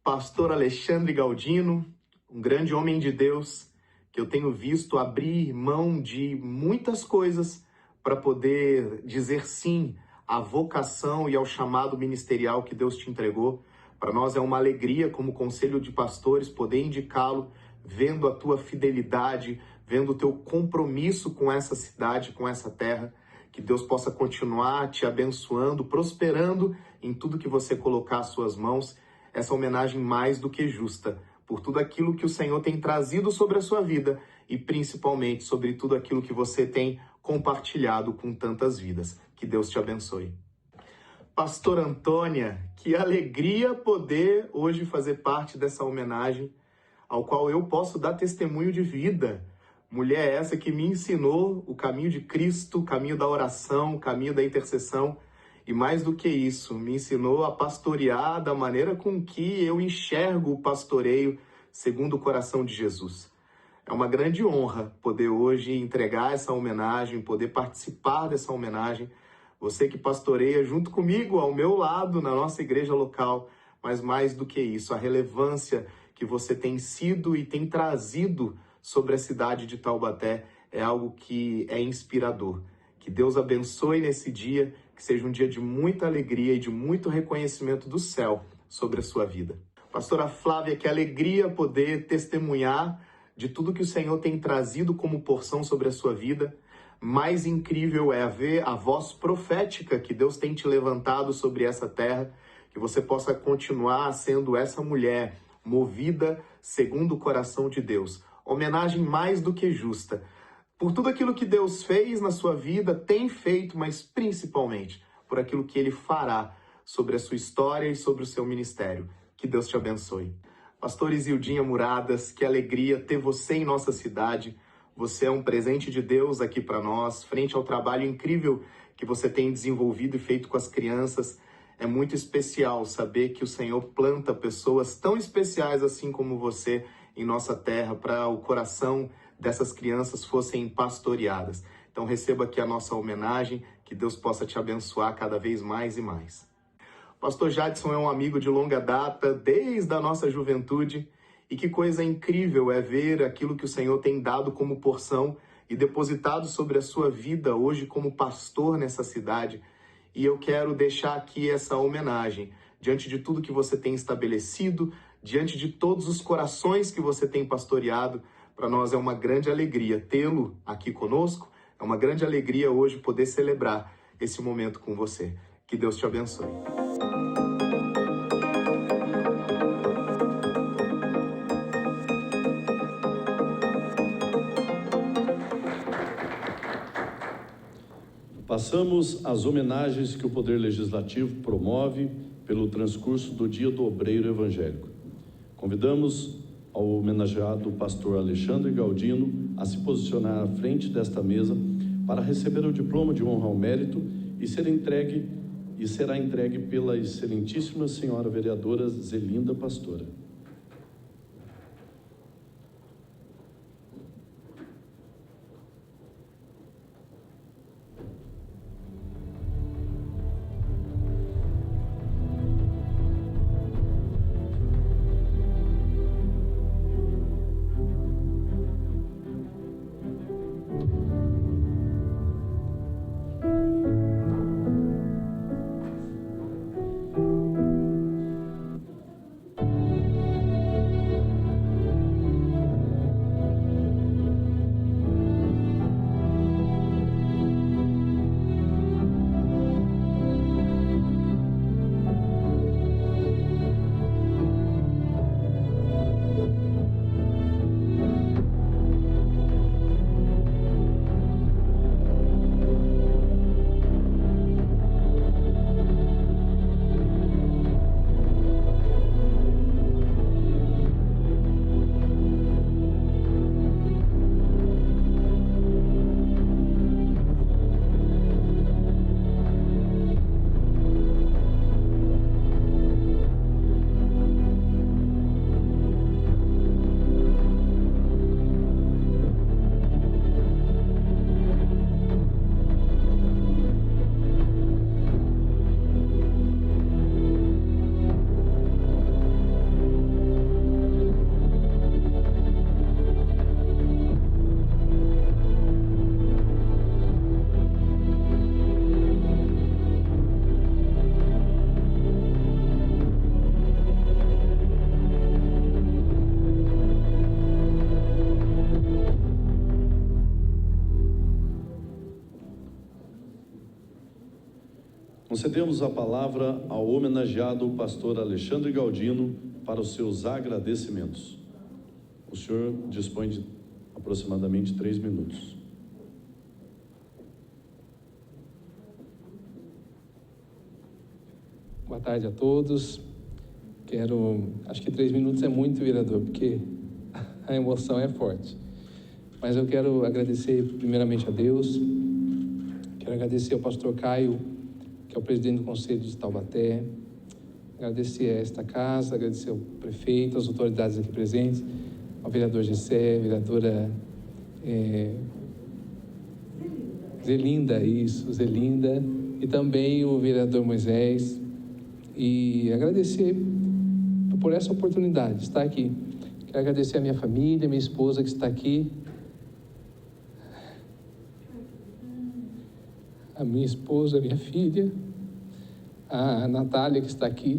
Pastor Alexandre Galdino, um grande homem de Deus, que eu tenho visto abrir mão de muitas coisas para poder dizer sim à vocação e ao chamado ministerial que Deus te entregou. Para nós é uma alegria, como conselho de pastores, poder indicá-lo, vendo a tua fidelidade, vendo o teu compromisso com essa cidade, com essa terra. Que Deus possa continuar te abençoando, prosperando em tudo que você colocar às suas mãos. Essa homenagem mais do que justa, por tudo aquilo que o Senhor tem trazido sobre a sua vida e principalmente sobre tudo aquilo que você tem compartilhado com tantas vidas. Que Deus te abençoe. Pastor Antônia, que alegria poder hoje fazer parte dessa homenagem, ao qual eu posso dar testemunho de vida. Mulher essa que me ensinou o caminho de Cristo, o caminho da oração, o caminho da intercessão, e mais do que isso, me ensinou a pastorear da maneira com que eu enxergo o pastoreio segundo o coração de Jesus. É uma grande honra poder hoje entregar essa homenagem, poder participar dessa homenagem. Você que pastoreia junto comigo, ao meu lado, na nossa igreja local, mas mais do que isso, a relevância que você tem sido e tem trazido sobre a cidade de Taubaté é algo que é inspirador. Que Deus abençoe nesse dia, que seja um dia de muita alegria e de muito reconhecimento do céu sobre a sua vida. Pastora Flávia, que alegria poder testemunhar de tudo que o Senhor tem trazido como porção sobre a sua vida. Mais incrível é ver a voz profética que Deus tem te levantado sobre essa terra, que você possa continuar sendo essa mulher movida segundo o coração de Deus. Homenagem mais do que justa, por tudo aquilo que Deus fez na sua vida, tem feito, mas principalmente por aquilo que Ele fará sobre a sua história e sobre o seu ministério. Que Deus te abençoe. Pastor Isildinha Muradas, que alegria ter você em nossa cidade. Você é um presente de Deus aqui para nós, frente ao trabalho incrível que você tem desenvolvido e feito com as crianças. É muito especial saber que o Senhor planta pessoas tão especiais assim como você em nossa terra, para o coração dessas crianças fossem pastoreadas. Então receba aqui a nossa homenagem, que Deus possa te abençoar cada vez mais e mais. Pastor Jadson é um amigo de longa data, desde a nossa juventude, e que coisa incrível é ver aquilo que o Senhor tem dado como porção e depositado sobre a sua vida hoje como pastor nessa cidade. E eu quero deixar aqui essa homenagem, diante de tudo que você tem estabelecido, diante de todos os corações que você tem pastoreado. Para nós é uma grande alegria tê-lo aqui conosco, é uma grande alegria hoje poder celebrar esse momento com você. Que Deus te abençoe. Passamos às homenagens que o Poder Legislativo promove pelo transcurso do Dia do Obreiro Evangélico. Convidamos ao homenageado pastor Alexandre Galdino a se posicionar à frente desta mesa para receber o diploma de honra ao mérito e será entregue pela excelentíssima senhora vereadora Zelinda Pastora. Concedemos a palavra ao homenageado pastor Alexandre Galdino para os seus agradecimentos. O senhor dispõe de aproximadamente 3 minutos. Boa tarde a todos. Acho que 3 minutos é muito, vereador, porque a emoção é forte. Mas eu quero agradecer primeiramente a Deus, quero agradecer ao pastor Caio, que é o presidente do Conselho de Taubaté, agradecer a esta casa, agradecer ao prefeito, às autoridades aqui presentes, ao vereador Gessé, vereadora Zelinda, e também o vereador Moisés, e agradecer por essa oportunidade de estar aqui. Quero agradecer a minha família, minha esposa que está aqui, a minha esposa, a minha filha, a Natália que está aqui,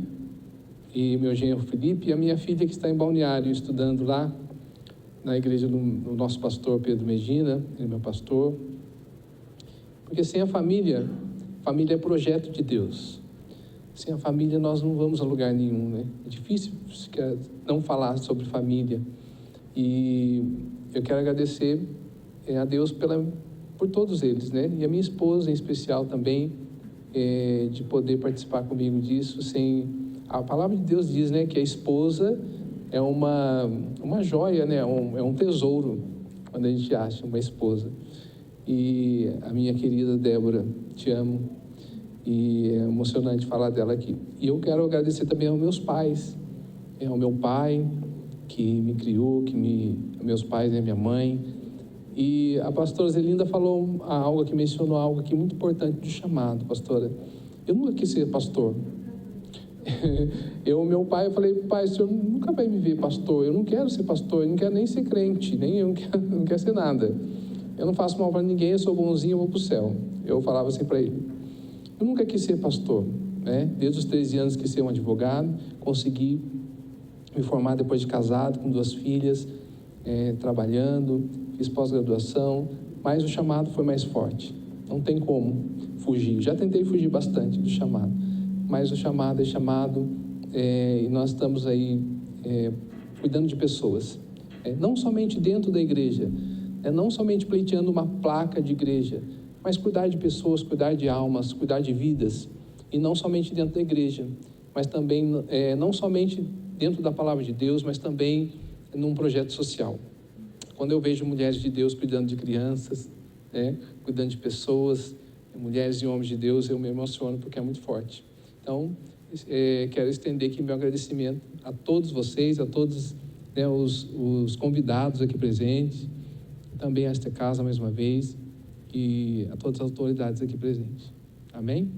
e meu genro Felipe, e a minha filha que está em Balneário, estudando lá na igreja do nosso pastor Pedro Medina, ele é meu pastor. Porque sem a família é projeto de Deus. Sem a família nós não vamos a lugar nenhum, né? É difícil não falar sobre família. E eu quero agradecer a Deus por todos eles, né? E a minha esposa em especial também, de poder participar comigo disso. A palavra de Deus diz, né, que a esposa é uma joia, né? É um tesouro quando a gente acha uma esposa. E a minha querida Débora, te amo. E é emocionante falar dela aqui. E eu quero agradecer também aos meus pais, ao meu pai que me criou, meus pais, né, minha mãe. E a pastora Zelinda falou algo aqui, mencionou algo aqui muito importante do chamado, pastora. Eu nunca quis ser pastor. Meu pai, eu falei, pai, o senhor nunca vai me ver pastor, eu não quero ser pastor, eu não quero nem ser crente, não quero ser nada. Eu não faço mal para ninguém, eu sou bonzinho, eu vou para o céu. Eu falava assim para ele. Eu nunca quis ser pastor, né? Desde os 13 anos quis ser um advogado, consegui me formar depois de casado, com 2 filhas, trabalhando, fiz pós-graduação, mas o chamado foi mais forte. Não tem como fugir. Já tentei fugir bastante do chamado, mas o chamado é chamado, e nós estamos aí cuidando de pessoas, não somente dentro da igreja, não somente pleiteando uma placa de igreja, mas cuidar de pessoas, cuidar de almas, cuidar de vidas, e não somente dentro da igreja, mas também, não somente dentro da palavra de Deus, mas também num projeto social. Quando eu vejo mulheres de Deus cuidando de crianças, cuidando de pessoas, mulheres e homens de Deus, eu me emociono porque é muito forte. Então, quero estender aqui meu agradecimento a todos vocês, a todos os convidados aqui presentes, também a esta casa mais uma vez, e a todas as autoridades aqui presentes. Amém?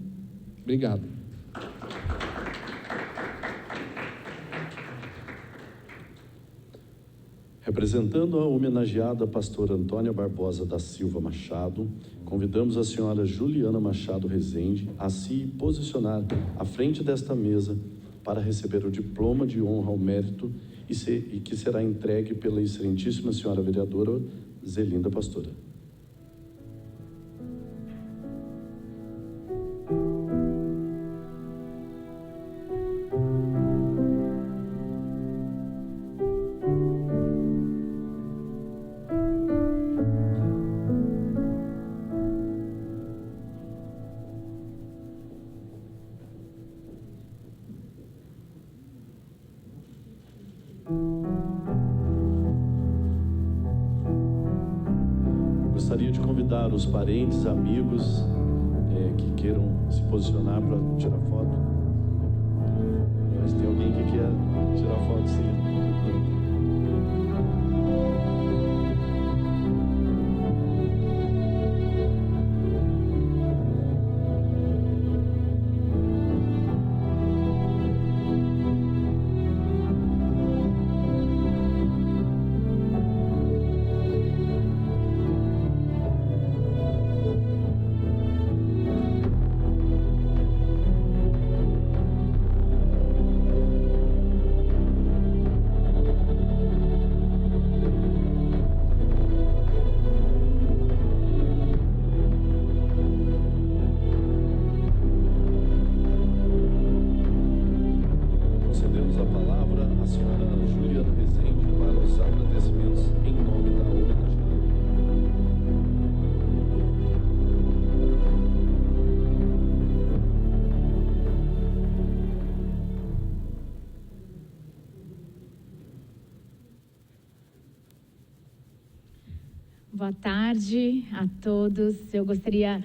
Obrigado. Representando a homenageada pastora Antônia Barbosa da Silva Machado, convidamos a senhora Juliana Machado Rezende a se posicionar à frente desta mesa para receber o diploma de honra ao mérito e que será entregue pela excelentíssima senhora vereadora Zelinda Pastora. Gostaria de convidar os parentes, amigos que queiram se posicionar para tirar foto. Mas tem alguém que quer tirar foto, sim. Boa tarde a todos. Eu gostaria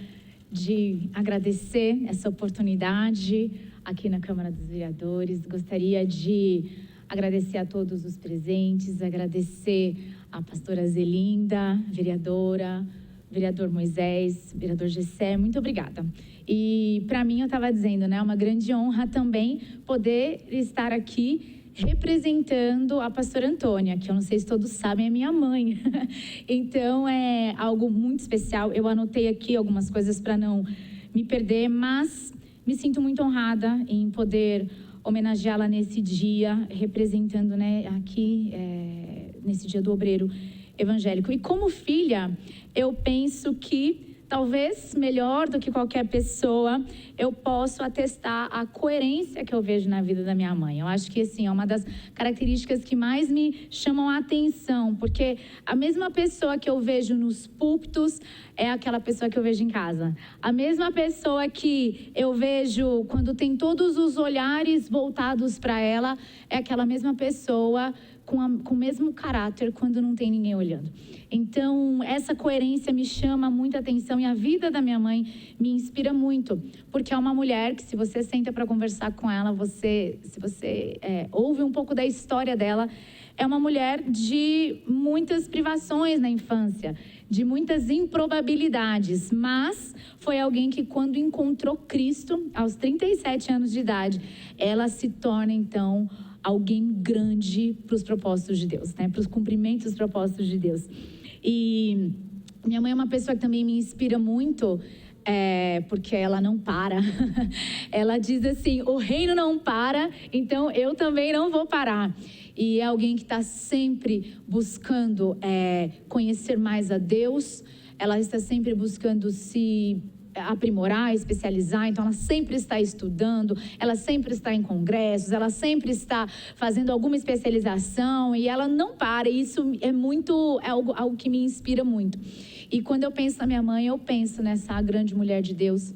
de agradecer essa oportunidade aqui na Câmara dos Vereadores. Gostaria de agradecer a todos os presentes, agradecer a pastora Zelinda, vereadora, vereador Moisés, vereador Gessé, muito obrigada. E para mim, eu estava dizendo, né, é uma grande honra também poder estar aqui representando a pastora Antônia, que eu não sei se todos sabem, é minha mãe. Então, é algo muito especial. Eu anotei aqui algumas coisas para não me perder, mas me sinto muito honrada em poder homenageá-la nesse dia, representando, né, aqui, nesse dia do obreiro evangélico. E como filha, eu penso que talvez melhor do que qualquer pessoa, eu posso atestar a coerência que eu vejo na vida da minha mãe. Eu acho que, assim, é uma das características que mais me chamam a atenção, porque a mesma pessoa que eu vejo nos púlpitos é aquela pessoa que eu vejo em casa. A mesma pessoa que eu vejo quando tem todos os olhares voltados para ela, é aquela mesma pessoa com o mesmo caráter quando não tem ninguém olhando. Então, essa coerência me chama muita atenção e a vida da minha mãe me inspira muito, porque é uma mulher que, se você senta para conversar com ela, se você ouve um pouco da história dela, é uma mulher de muitas privações na infância, de muitas improbabilidades, mas foi alguém que, quando encontrou Cristo, aos 37 anos de idade, ela se torna, então, alguém grande para os propósitos de Deus, né? Para os cumprimentos dos propósitos de Deus. E minha mãe é uma pessoa que também me inspira muito, porque ela não para. Ela diz assim, o reino não para, então eu também não vou parar. E é alguém que está sempre buscando conhecer mais a Deus, ela está sempre buscando se aprimorar, especializar, então ela sempre está estudando, ela sempre está em congressos, ela sempre está fazendo alguma especialização e ela não para, e isso é algo que me inspira muito. E quando eu penso na minha mãe, eu penso nessa grande mulher de Deus,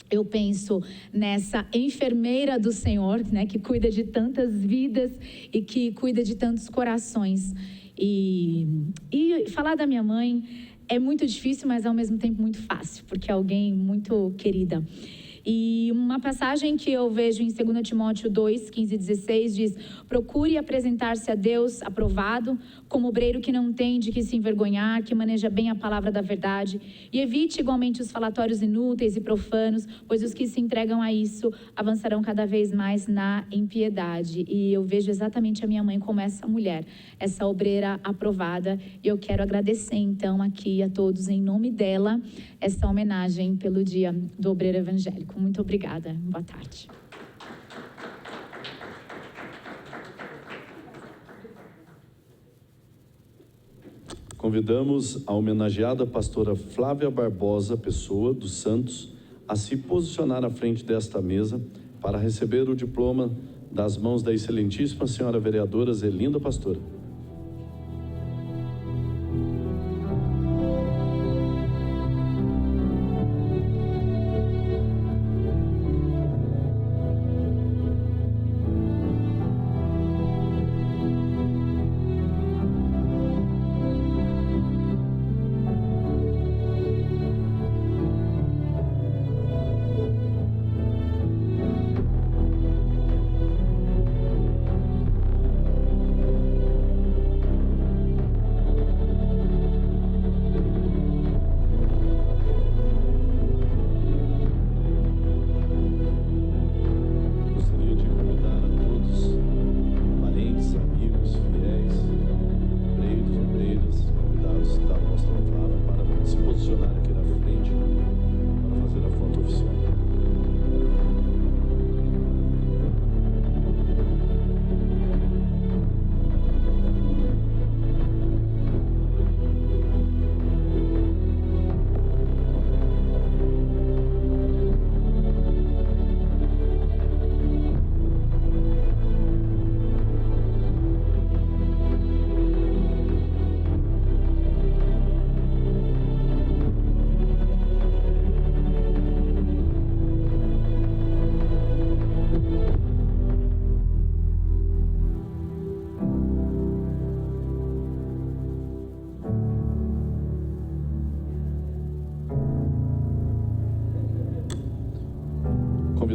eu penso nessa enfermeira do Senhor, né, que cuida de tantas vidas e que cuida de tantos corações. E falar da minha mãe é muito difícil, mas ao mesmo tempo muito fácil, porque é alguém muito querida. E uma passagem que eu vejo em 2 Timóteo 2, 15 e 16 diz: procure apresentar-se a Deus aprovado, como obreiro que não tem de que se envergonhar, que maneja bem a palavra da verdade, e evite igualmente os falatórios inúteis e profanos, pois os que se entregam a isso avançarão cada vez mais na impiedade. E eu vejo exatamente a minha mãe como essa mulher, essa obreira aprovada, e eu quero agradecer então aqui a todos, em nome dela, essa homenagem pelo dia do obreiro evangélico. Muito obrigada. Boa tarde. Convidamos a homenageada pastora Flávia Barbosa Pessoa dos Santos a se posicionar à frente desta mesa para receber o diploma das mãos da excelentíssima senhora vereadora Zelinda Pastora.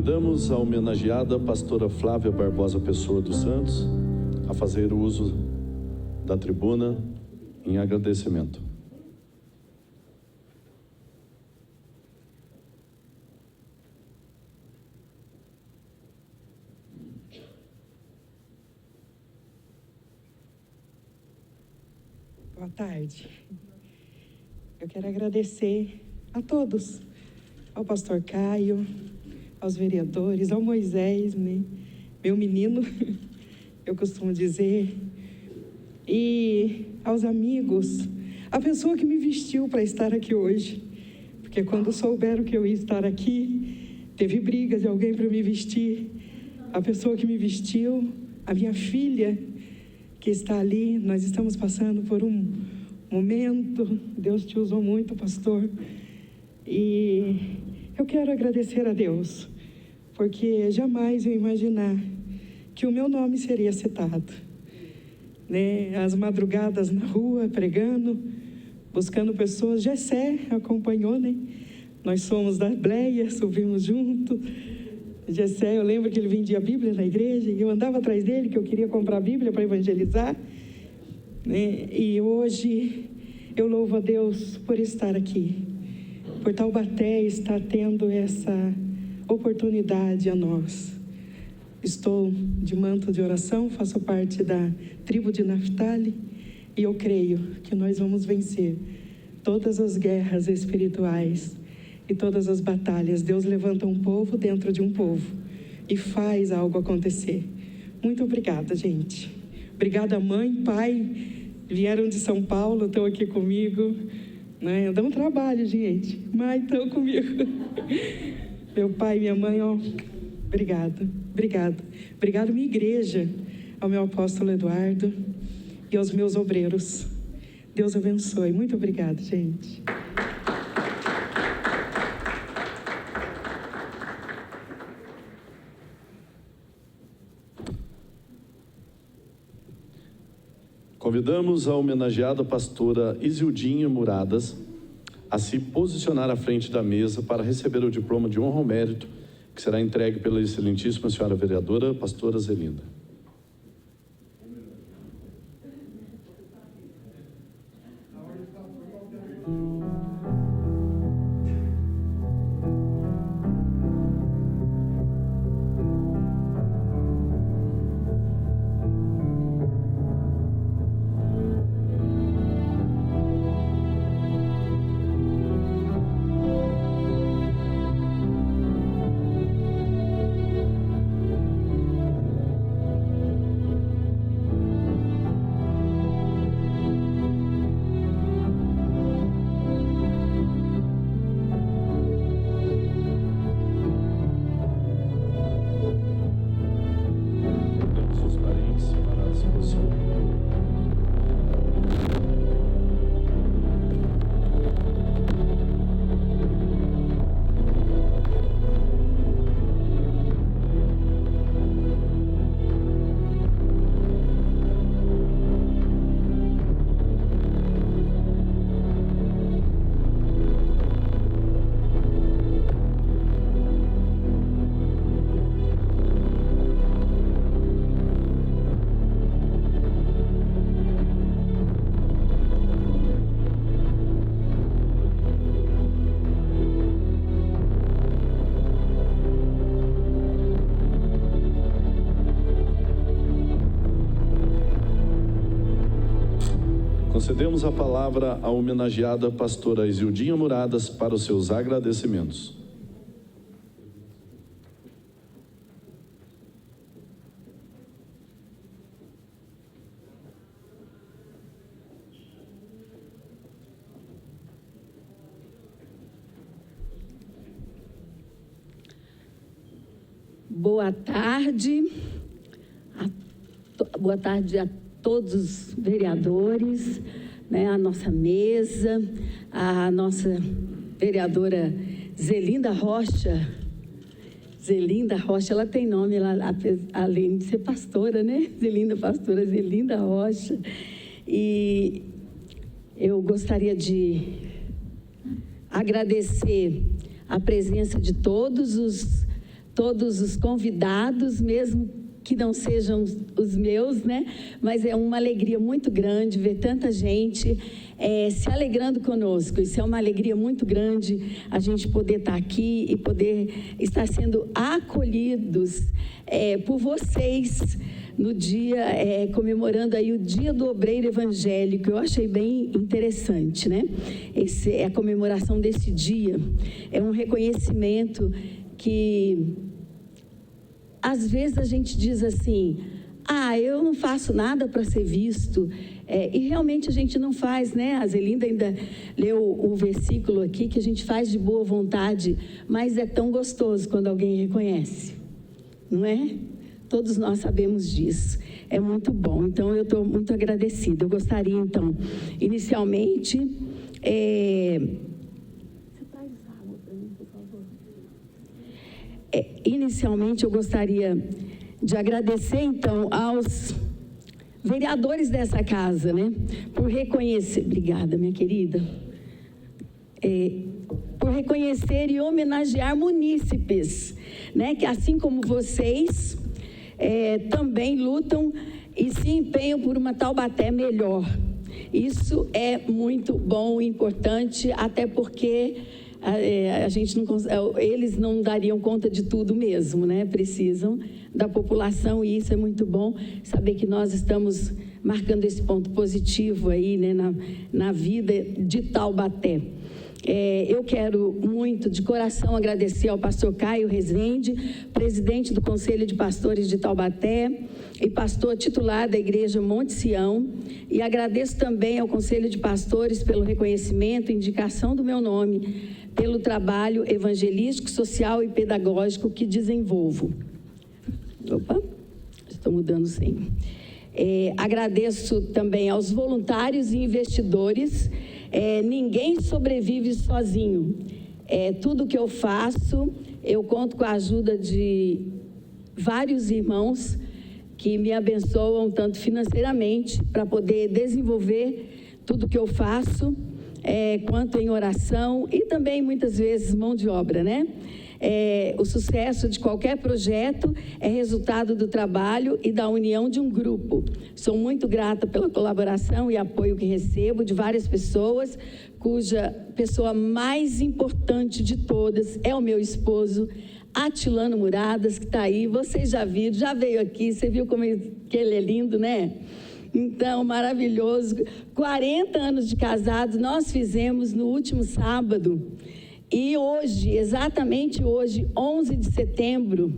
Convidamos a homenageada pastora Flávia Barbosa Pessoa dos Santos a fazer uso da tribuna em agradecimento. Boa tarde. Eu quero agradecer a todos, ao pastor Caio, aos vereadores, ao Moisés, né? Meu menino, eu costumo dizer, e aos amigos, a pessoa que me vestiu para estar aqui hoje, porque quando souberam que eu ia estar aqui, teve briga de alguém para me vestir, a pessoa que me vestiu, a minha filha, que está ali, nós estamos passando por um momento, Deus te usou muito, pastor, e eu quero agradecer a Deus, porque jamais eu imaginar que o meu nome seria citado, né? As madrugadas na rua, pregando, buscando pessoas, Jessé acompanhou, né? Nós somos da Bleia, subimos junto. Jessé, eu lembro que ele vendia a Bíblia na igreja e eu andava atrás dele, que eu queria comprar a Bíblia para evangelizar, né? E hoje eu louvo a Deus por estar aqui, por Taubaté estar tendo essa oportunidade a nós. Estou de manto de oração, faço parte da tribo de Naftali e eu creio que nós vamos vencer todas as guerras espirituais e todas as batalhas. Deus levanta um povo dentro de um povo e faz algo acontecer. Muito obrigada, gente. Obrigada, mãe, pai, vieram de São Paulo, estão aqui comigo, né? Dá um trabalho, gente, mas estão comigo. Meu pai e minha mãe, ó, obrigada, obrigada. Obrigada, minha igreja, ao meu apóstolo Eduardo e aos meus obreiros. Deus abençoe. Muito obrigada, gente. Convidamos a homenageada pastora Isildinha Muradas a se posicionar à frente da mesa para receber o diploma de honra ao mérito que será entregue pela excelentíssima senhora vereadora, pastora Zelinda. Concedemos a palavra à homenageada pastora Isildinha Muradas para os seus agradecimentos. Boa tarde a todos os vereadores, né, a nossa mesa, a nossa vereadora Zelinda Rocha. Zelinda Rocha, ela tem nome, além de ser pastora, né? Pastora Zelinda Rocha. E eu gostaria de agradecer a presença de todos os todos os convidados, mesmo que não sejam os meus, né? Mas é uma alegria muito grande ver tanta gente se alegrando conosco. Isso é uma alegria muito grande, a gente poder estar aqui e poder estar sendo acolhidos por vocês no dia, comemorando aí o Dia do Obreiro Evangélico. Eu achei bem interessante, né? A comemoração desse dia é um reconhecimento que às vezes a gente diz assim, eu não faço nada para ser visto, e realmente a gente não faz, né? A Zelinda ainda leu o versículo aqui, que a gente faz de boa vontade, mas é tão gostoso quando alguém reconhece, não é? Todos nós sabemos disso, é muito bom, então eu estou muito agradecida. Eu gostaria então, inicialmente, Inicialmente, eu gostaria de agradecer, então, aos vereadores dessa casa, né? Por reconhecer... Obrigada, minha querida. Por reconhecer e homenagear munícipes, né? Que, assim como vocês, também lutam e se empenham por uma Taubaté melhor. Isso é muito bom e importante, até porque... a gente não, eles não dariam conta de tudo mesmo, né? Precisam da população, e isso é muito bom, saber que nós estamos marcando esse ponto positivo aí, né, na vida de Taubaté. Eu quero muito, de coração, agradecer ao pastor Caio Rezende, presidente do Conselho de Pastores de Taubaté e pastor titular da Igreja Monte Sião, e agradeço também ao Conselho de Pastores pelo reconhecimento e indicação do meu nome, pelo trabalho evangelístico, social e pedagógico que desenvolvo. Estou mudando sim. Agradeço também aos voluntários e investidores. Ninguém sobrevive sozinho. Tudo que eu faço, eu conto com a ajuda de vários irmãos que me abençoam, tanto financeiramente, para poder desenvolver tudo que eu faço, quanto em oração e também, muitas vezes, mão de obra, né? O sucesso de qualquer projeto é resultado do trabalho e da união de um grupo. Sou muito grata pela colaboração e apoio que recebo de várias pessoas, cuja pessoa mais importante de todas é o meu esposo, Atilano Muradas, que está aí. Vocês já viram, já veio aqui, você viu como que ele é lindo, né? Então, maravilhoso. 40 anos de casados, nós fizemos no último sábado. E hoje, exatamente hoje, 11 de setembro,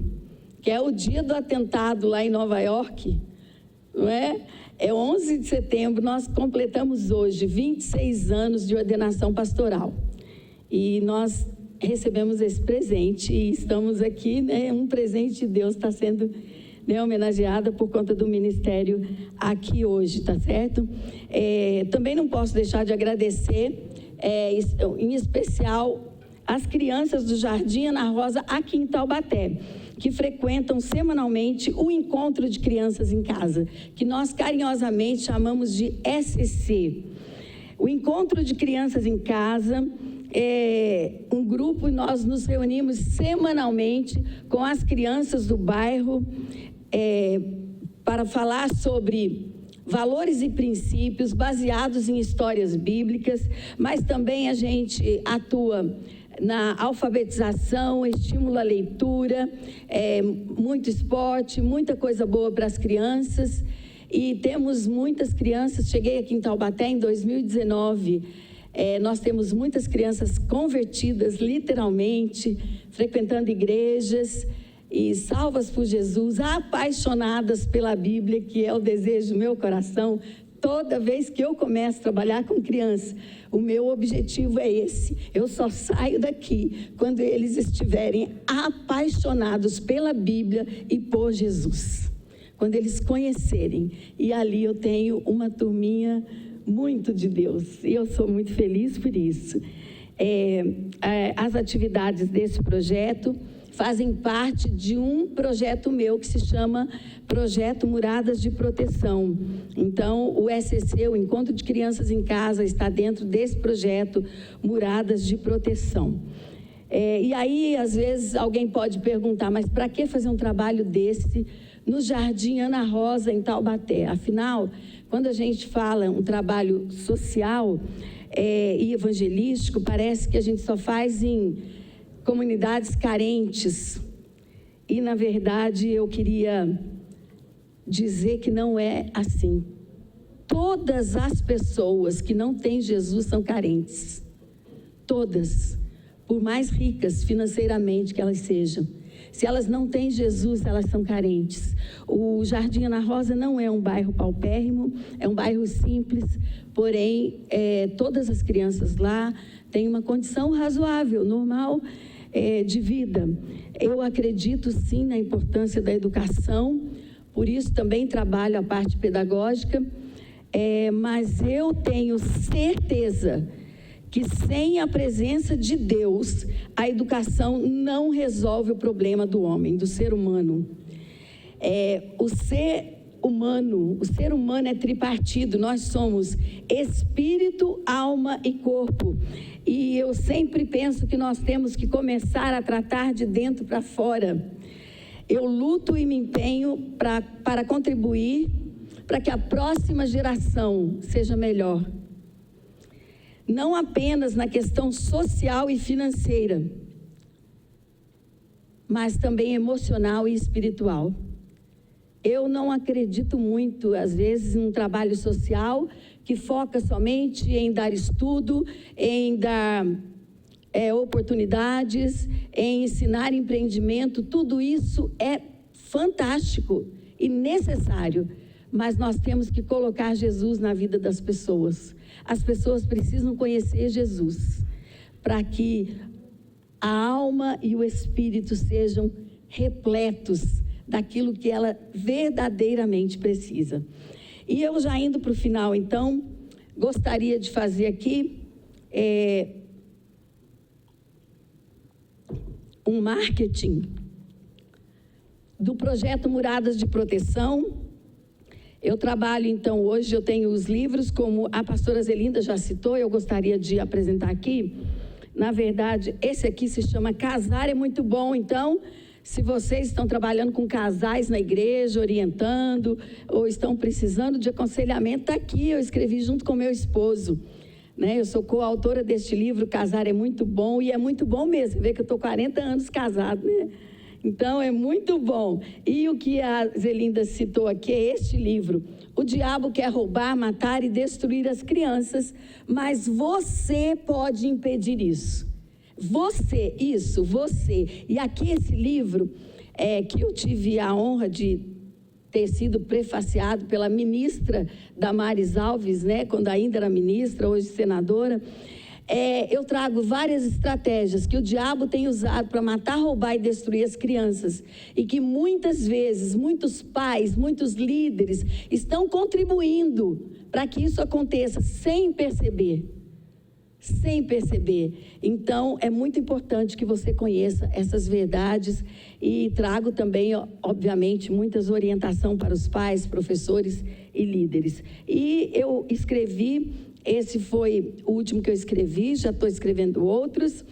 que é o dia do atentado lá em Nova York, não é? É 11 de setembro, nós completamos hoje 26 anos de ordenação pastoral. E nós recebemos esse presente e estamos aqui, né? Um presente de Deus está sendo, né, homenageada por conta do ministério aqui hoje, tá certo? Também não posso deixar de agradecer, em especial, as crianças do Jardim Ana Rosa aqui em Taubaté, que frequentam semanalmente o Encontro de Crianças em Casa, que nós carinhosamente chamamos de SC. O Encontro de Crianças em Casa é um grupo e nós nos reunimos semanalmente com as crianças do bairro para falar sobre valores e princípios baseados em histórias bíblicas, mas também a gente atua na alfabetização, estimula a leitura, muito esporte, muita coisa boa para as crianças. E temos muitas crianças, cheguei aqui em Taubaté em 2019, nós temos muitas crianças convertidas, literalmente, frequentando igrejas e salvas por Jesus, apaixonadas pela Bíblia, que é o desejo do meu coração. Toda vez que eu começo a trabalhar com criança, o meu objetivo é esse. Eu só saio daqui quando eles estiverem apaixonados pela Bíblia e por Jesus. Quando eles conhecerem. E ali eu tenho uma turminha muito de Deus. E eu sou muito feliz por isso. As atividades desse projeto fazem parte de um projeto meu que se chama Projeto Muradas de Proteção. Então, o SCC, o Encontro de Crianças em Casa, está dentro desse projeto Muradas de Proteção. E aí, às vezes, alguém pode perguntar, mas para que fazer um trabalho desse no Jardim Ana Rosa, em Taubaté? Afinal, quando a gente fala um trabalho social e evangelístico, parece que a gente só faz em comunidades carentes. E, na verdade, eu queria dizer que não é assim. Todas as pessoas que não têm Jesus são carentes. Todas. Por mais ricas financeiramente que elas sejam. Se elas não têm Jesus, elas são carentes. O Jardim Ana Rosa não é um bairro paupérrimo, é um bairro simples, porém, todas as crianças lá têm uma condição razoável, normal, de vida. Eu acredito, sim, na importância da educação, por isso também trabalho a parte pedagógica, mas eu tenho certeza que sem a presença de Deus, a educação não resolve o problema do homem, do ser humano. O ser humano é tripartido, nós somos espírito, alma e corpo. E eu sempre penso que nós temos que começar a tratar de dentro para fora. Eu luto e me empenho para contribuir para que a próxima geração seja melhor. Não apenas na questão social e financeira, mas também emocional e espiritual. Eu não acredito muito, às vezes, em um trabalho social que foca somente em dar estudo, em dar oportunidades, em ensinar empreendimento. Tudo isso é fantástico e necessário, mas nós temos que colocar Jesus na vida das pessoas. As pessoas precisam conhecer Jesus para que a alma e o espírito sejam repletos daquilo que ela verdadeiramente precisa. E eu já indo para o final, então, gostaria de fazer aqui um marketing do projeto Muradas de Proteção. Eu trabalho, então, hoje eu tenho os livros, como a pastora Zelinda já citou, eu gostaria de apresentar aqui. Na verdade, esse aqui se chama Casar é Muito Bom. Então, se vocês estão trabalhando com casais na igreja, orientando, ou estão precisando de aconselhamento, está aqui, eu escrevi junto com meu esposo. Eu sou coautora deste livro, Casar é Muito Bom, e é muito bom mesmo. Você vê que eu estou 40 anos casado, né? Então, é muito bom. E o que a Zelinda citou aqui é este livro. O diabo quer roubar, matar e destruir as crianças, mas você pode impedir isso. Você. E aqui esse livro, que eu tive a honra de ter sido prefaciado pela ministra Damares Alves, quando ainda era ministra, hoje senadora. Eu trago várias estratégias que o diabo tem usado para matar, roubar e destruir as crianças, e que muitas vezes, muitos pais, muitos líderes estão contribuindo para que isso aconteça sem perceber. Então, é muito importante que você conheça essas verdades, e trago também, obviamente, muitas orientações para os pais, professores e líderes. E eu escrevi, esse foi o último que eu escrevi, já estou escrevendo outros.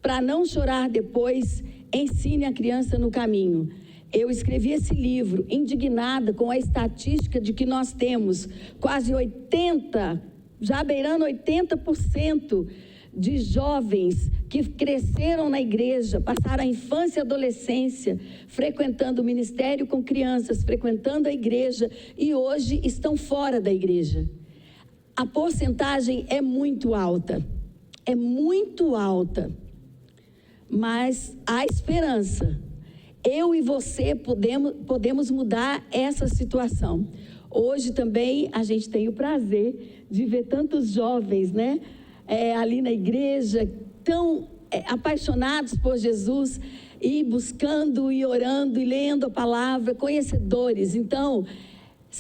Para não chorar depois, ensine a criança no caminho. Eu escrevi esse livro indignada com a estatística de que nós temos quase 80%, já beirando 80% de jovens que cresceram na igreja, passaram a infância e adolescência, frequentando o ministério com crianças, frequentando a igreja, e hoje estão fora da igreja. A porcentagem é muito alta, mas há esperança. Eu e você podemos mudar essa situação. Hoje também a gente tem o prazer de ver tantos jovens, ali na igreja, tão apaixonados por Jesus, e buscando, e orando, e lendo a palavra, conhecedores. Então,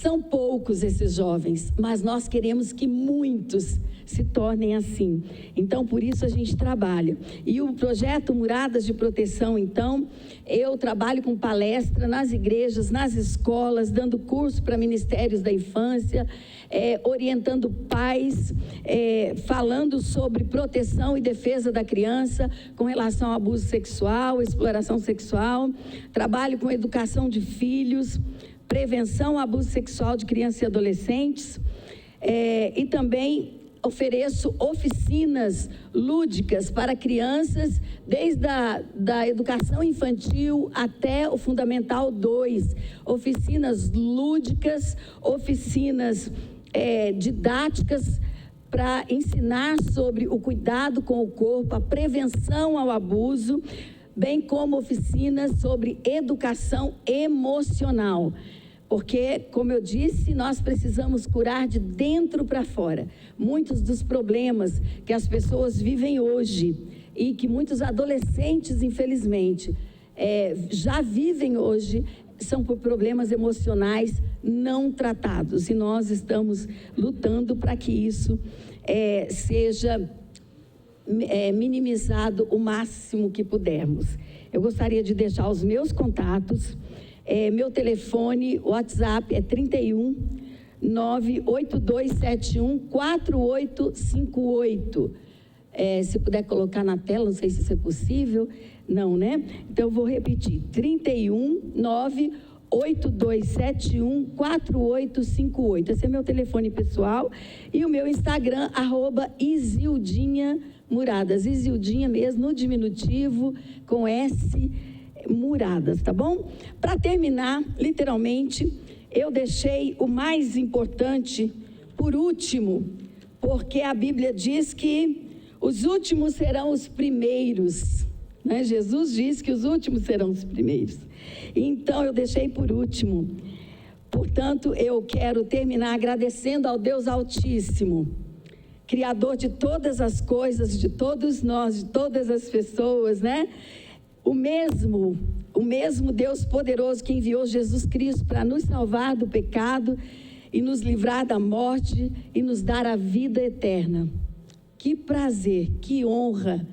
São poucos esses jovens, mas nós queremos que muitos se tornem assim. Então, por isso a gente trabalha. E o projeto Muradas de Proteção, então, eu trabalho com palestra nas igrejas, nas escolas, dando curso para ministérios da infância, orientando pais, falando sobre proteção e defesa da criança com relação ao abuso sexual, exploração sexual. Trabalho com educação de filhos, prevenção ao abuso sexual de crianças e adolescentes, e também ofereço oficinas lúdicas para crianças, desde da educação infantil até o Fundamental 2. Oficinas lúdicas, oficinas didáticas para ensinar sobre o cuidado com o corpo, a prevenção ao abuso, bem como oficinas sobre educação emocional. Porque, como eu disse, nós precisamos curar de dentro para fora muitos dos problemas que as pessoas vivem hoje e que muitos adolescentes, infelizmente, já vivem hoje, são por problemas emocionais não tratados. E nós estamos lutando para que isso seja minimizado o máximo que pudermos. Eu gostaria de deixar os meus contatos. Meu telefone, WhatsApp é 31 98271 4858. Se puder colocar na tela, não sei se isso é possível. Não, né? Então eu vou repetir: 31 98271 4858. Esse é meu telefone pessoal. E o meu Instagram, @Isildinha Muradas. Isildinha mesmo, no diminutivo, com S, Muradas, tá bom? Para terminar, literalmente, eu deixei o mais importante por último, porque a Bíblia diz que os últimos serão os primeiros, né? Jesus diz que os últimos serão os primeiros. Então, eu deixei por último. Portanto, eu quero terminar agradecendo ao Deus Altíssimo, Criador de todas as coisas, de todos nós, de todas as pessoas, né? O mesmo Deus poderoso que enviou Jesus Cristo para nos salvar do pecado e nos livrar da morte e nos dar a vida eterna. Que prazer, que honra,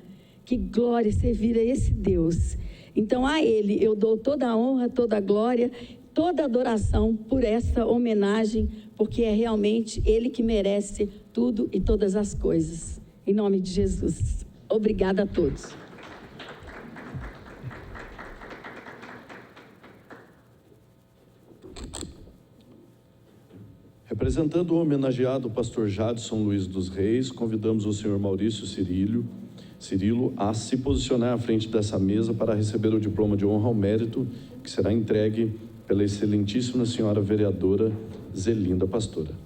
que glória servir a esse Deus. Então, a Ele eu dou toda a honra, toda a glória, toda a adoração por essa homenagem, porque é realmente Ele que merece tudo e todas as coisas. Em nome de Jesus. Obrigada a todos. Representando o homenageado pastor Jadson Luiz dos Reis, convidamos o senhor Maurício Cirilo a se posicionar à frente dessa mesa para receber o diploma de honra ao mérito, que será entregue pela excelentíssima senhora vereadora Zelinda Pastora.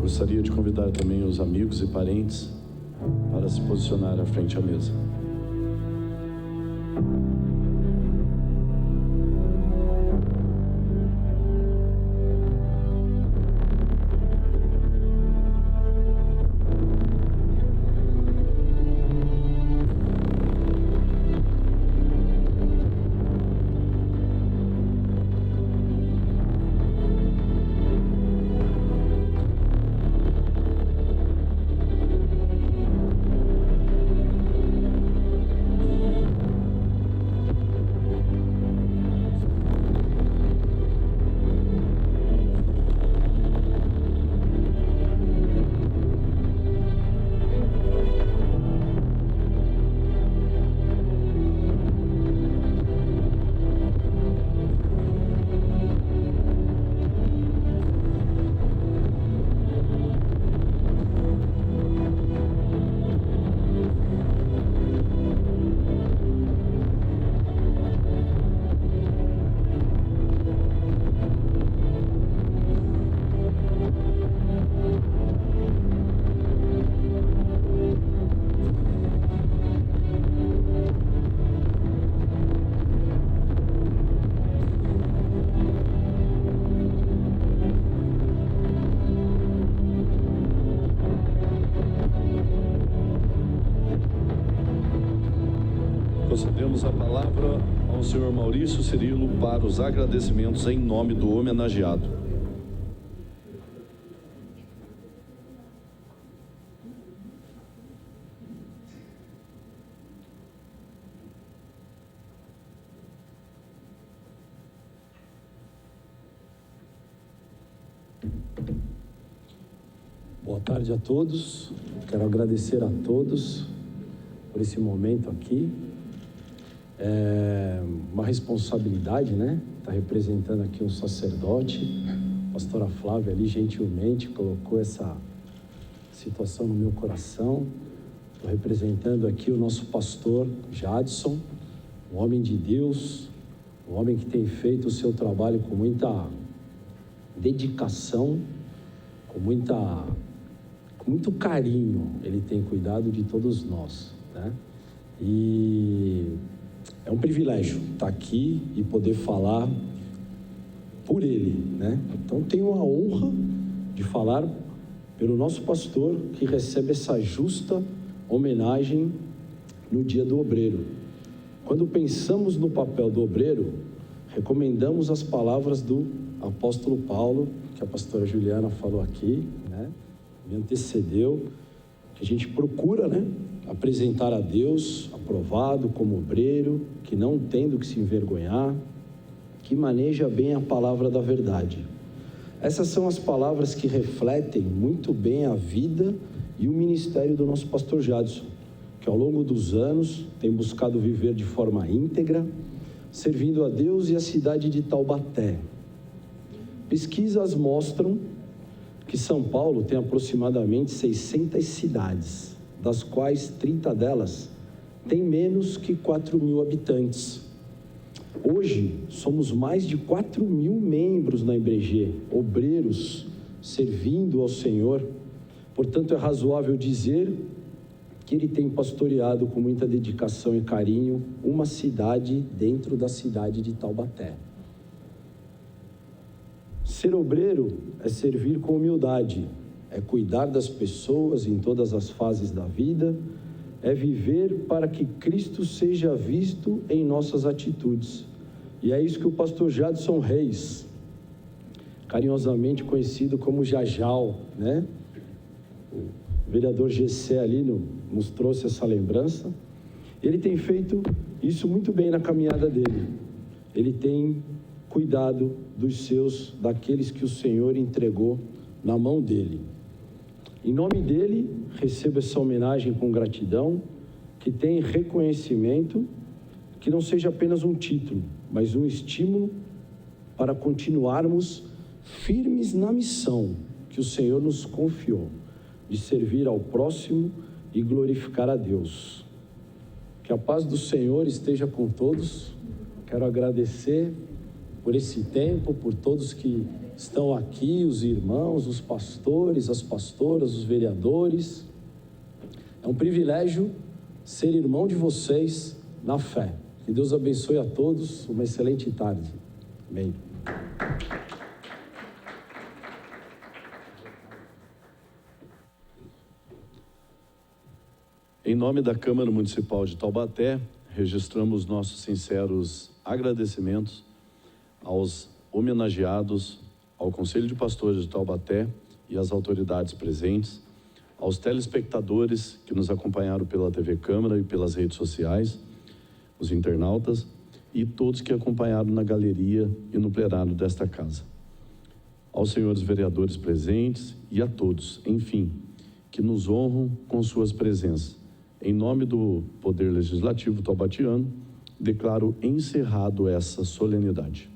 Gostaria de convidar também os amigos e parentes para se posicionar à frente à mesa. Concedemos a palavra ao senhor Maurício Cirilo para os agradecimentos em nome do homenageado. Boa tarde a todos. Quero agradecer a todos por esse momento aqui. É uma responsabilidade, né? Tá representando aqui um sacerdote. A pastora Flávia ali gentilmente colocou essa situação no meu coração. Estou representando aqui o nosso pastor Jadson, um homem de Deus, um homem que tem feito o seu trabalho com muita dedicação, com muito carinho. Ele tem cuidado de todos nós, né? E é um privilégio estar aqui e poder falar por ele, né? Então tenho a honra de falar pelo nosso pastor, que recebe essa justa homenagem no Dia do Obreiro. Quando pensamos no papel do obreiro, recomendamos as palavras do apóstolo Paulo, que a pastora Juliana falou aqui, né? Me antecedeu, que a gente procura, né, apresentar a Deus aprovado como obreiro, que não tem do que se envergonhar, que maneja bem a palavra da verdade. Essas são as palavras que refletem muito bem a vida e o ministério do nosso pastor Jadson, que ao longo dos anos tem buscado viver de forma íntegra, servindo a Deus e a cidade de Taubaté. Pesquisas mostram que São Paulo tem aproximadamente 600 cidades, das quais 30 delas têm menos que 4.000 habitantes. Hoje, somos mais de 4.000 membros na IBRG, obreiros, servindo ao Senhor. Portanto, é razoável dizer que ele tem pastoreado com muita dedicação e carinho uma cidade dentro da cidade de Taubaté. Ser obreiro é servir com humildade, é cuidar das pessoas em todas as fases da vida, é viver para que Cristo seja visto em nossas atitudes. E é isso que o pastor Jadson Reis, carinhosamente conhecido como Jajal, né? O vereador Gessé ali nos trouxe essa lembrança. Ele tem feito isso muito bem na caminhada dele. Ele tem cuidado dos seus, daqueles que o Senhor entregou na mão dele. Em nome dele, recebo essa homenagem com gratidão, que tem reconhecimento, que não seja apenas um título, mas um estímulo para continuarmos firmes na missão que o Senhor nos confiou, de servir ao próximo e glorificar a Deus. Que a paz do Senhor esteja com todos. Quero agradecer por esse tempo, por todos que estão aqui, os irmãos, os pastores, as pastoras, os vereadores. É um privilégio ser irmão de vocês na fé. Que Deus abençoe a todos, uma excelente tarde. Amém. Em nome da Câmara Municipal de Taubaté, registramos nossos sinceros agradecimentos aos homenageados, ao Conselho de Pastores de Taubaté e às autoridades presentes, aos telespectadores que nos acompanharam pela TV Câmara e pelas redes sociais, os internautas e todos que acompanharam na galeria e no plenário desta casa. Aos senhores vereadores presentes e a todos, enfim, que nos honram com suas presenças. Em nome do Poder Legislativo taubatiano, declaro encerrado essa solenidade.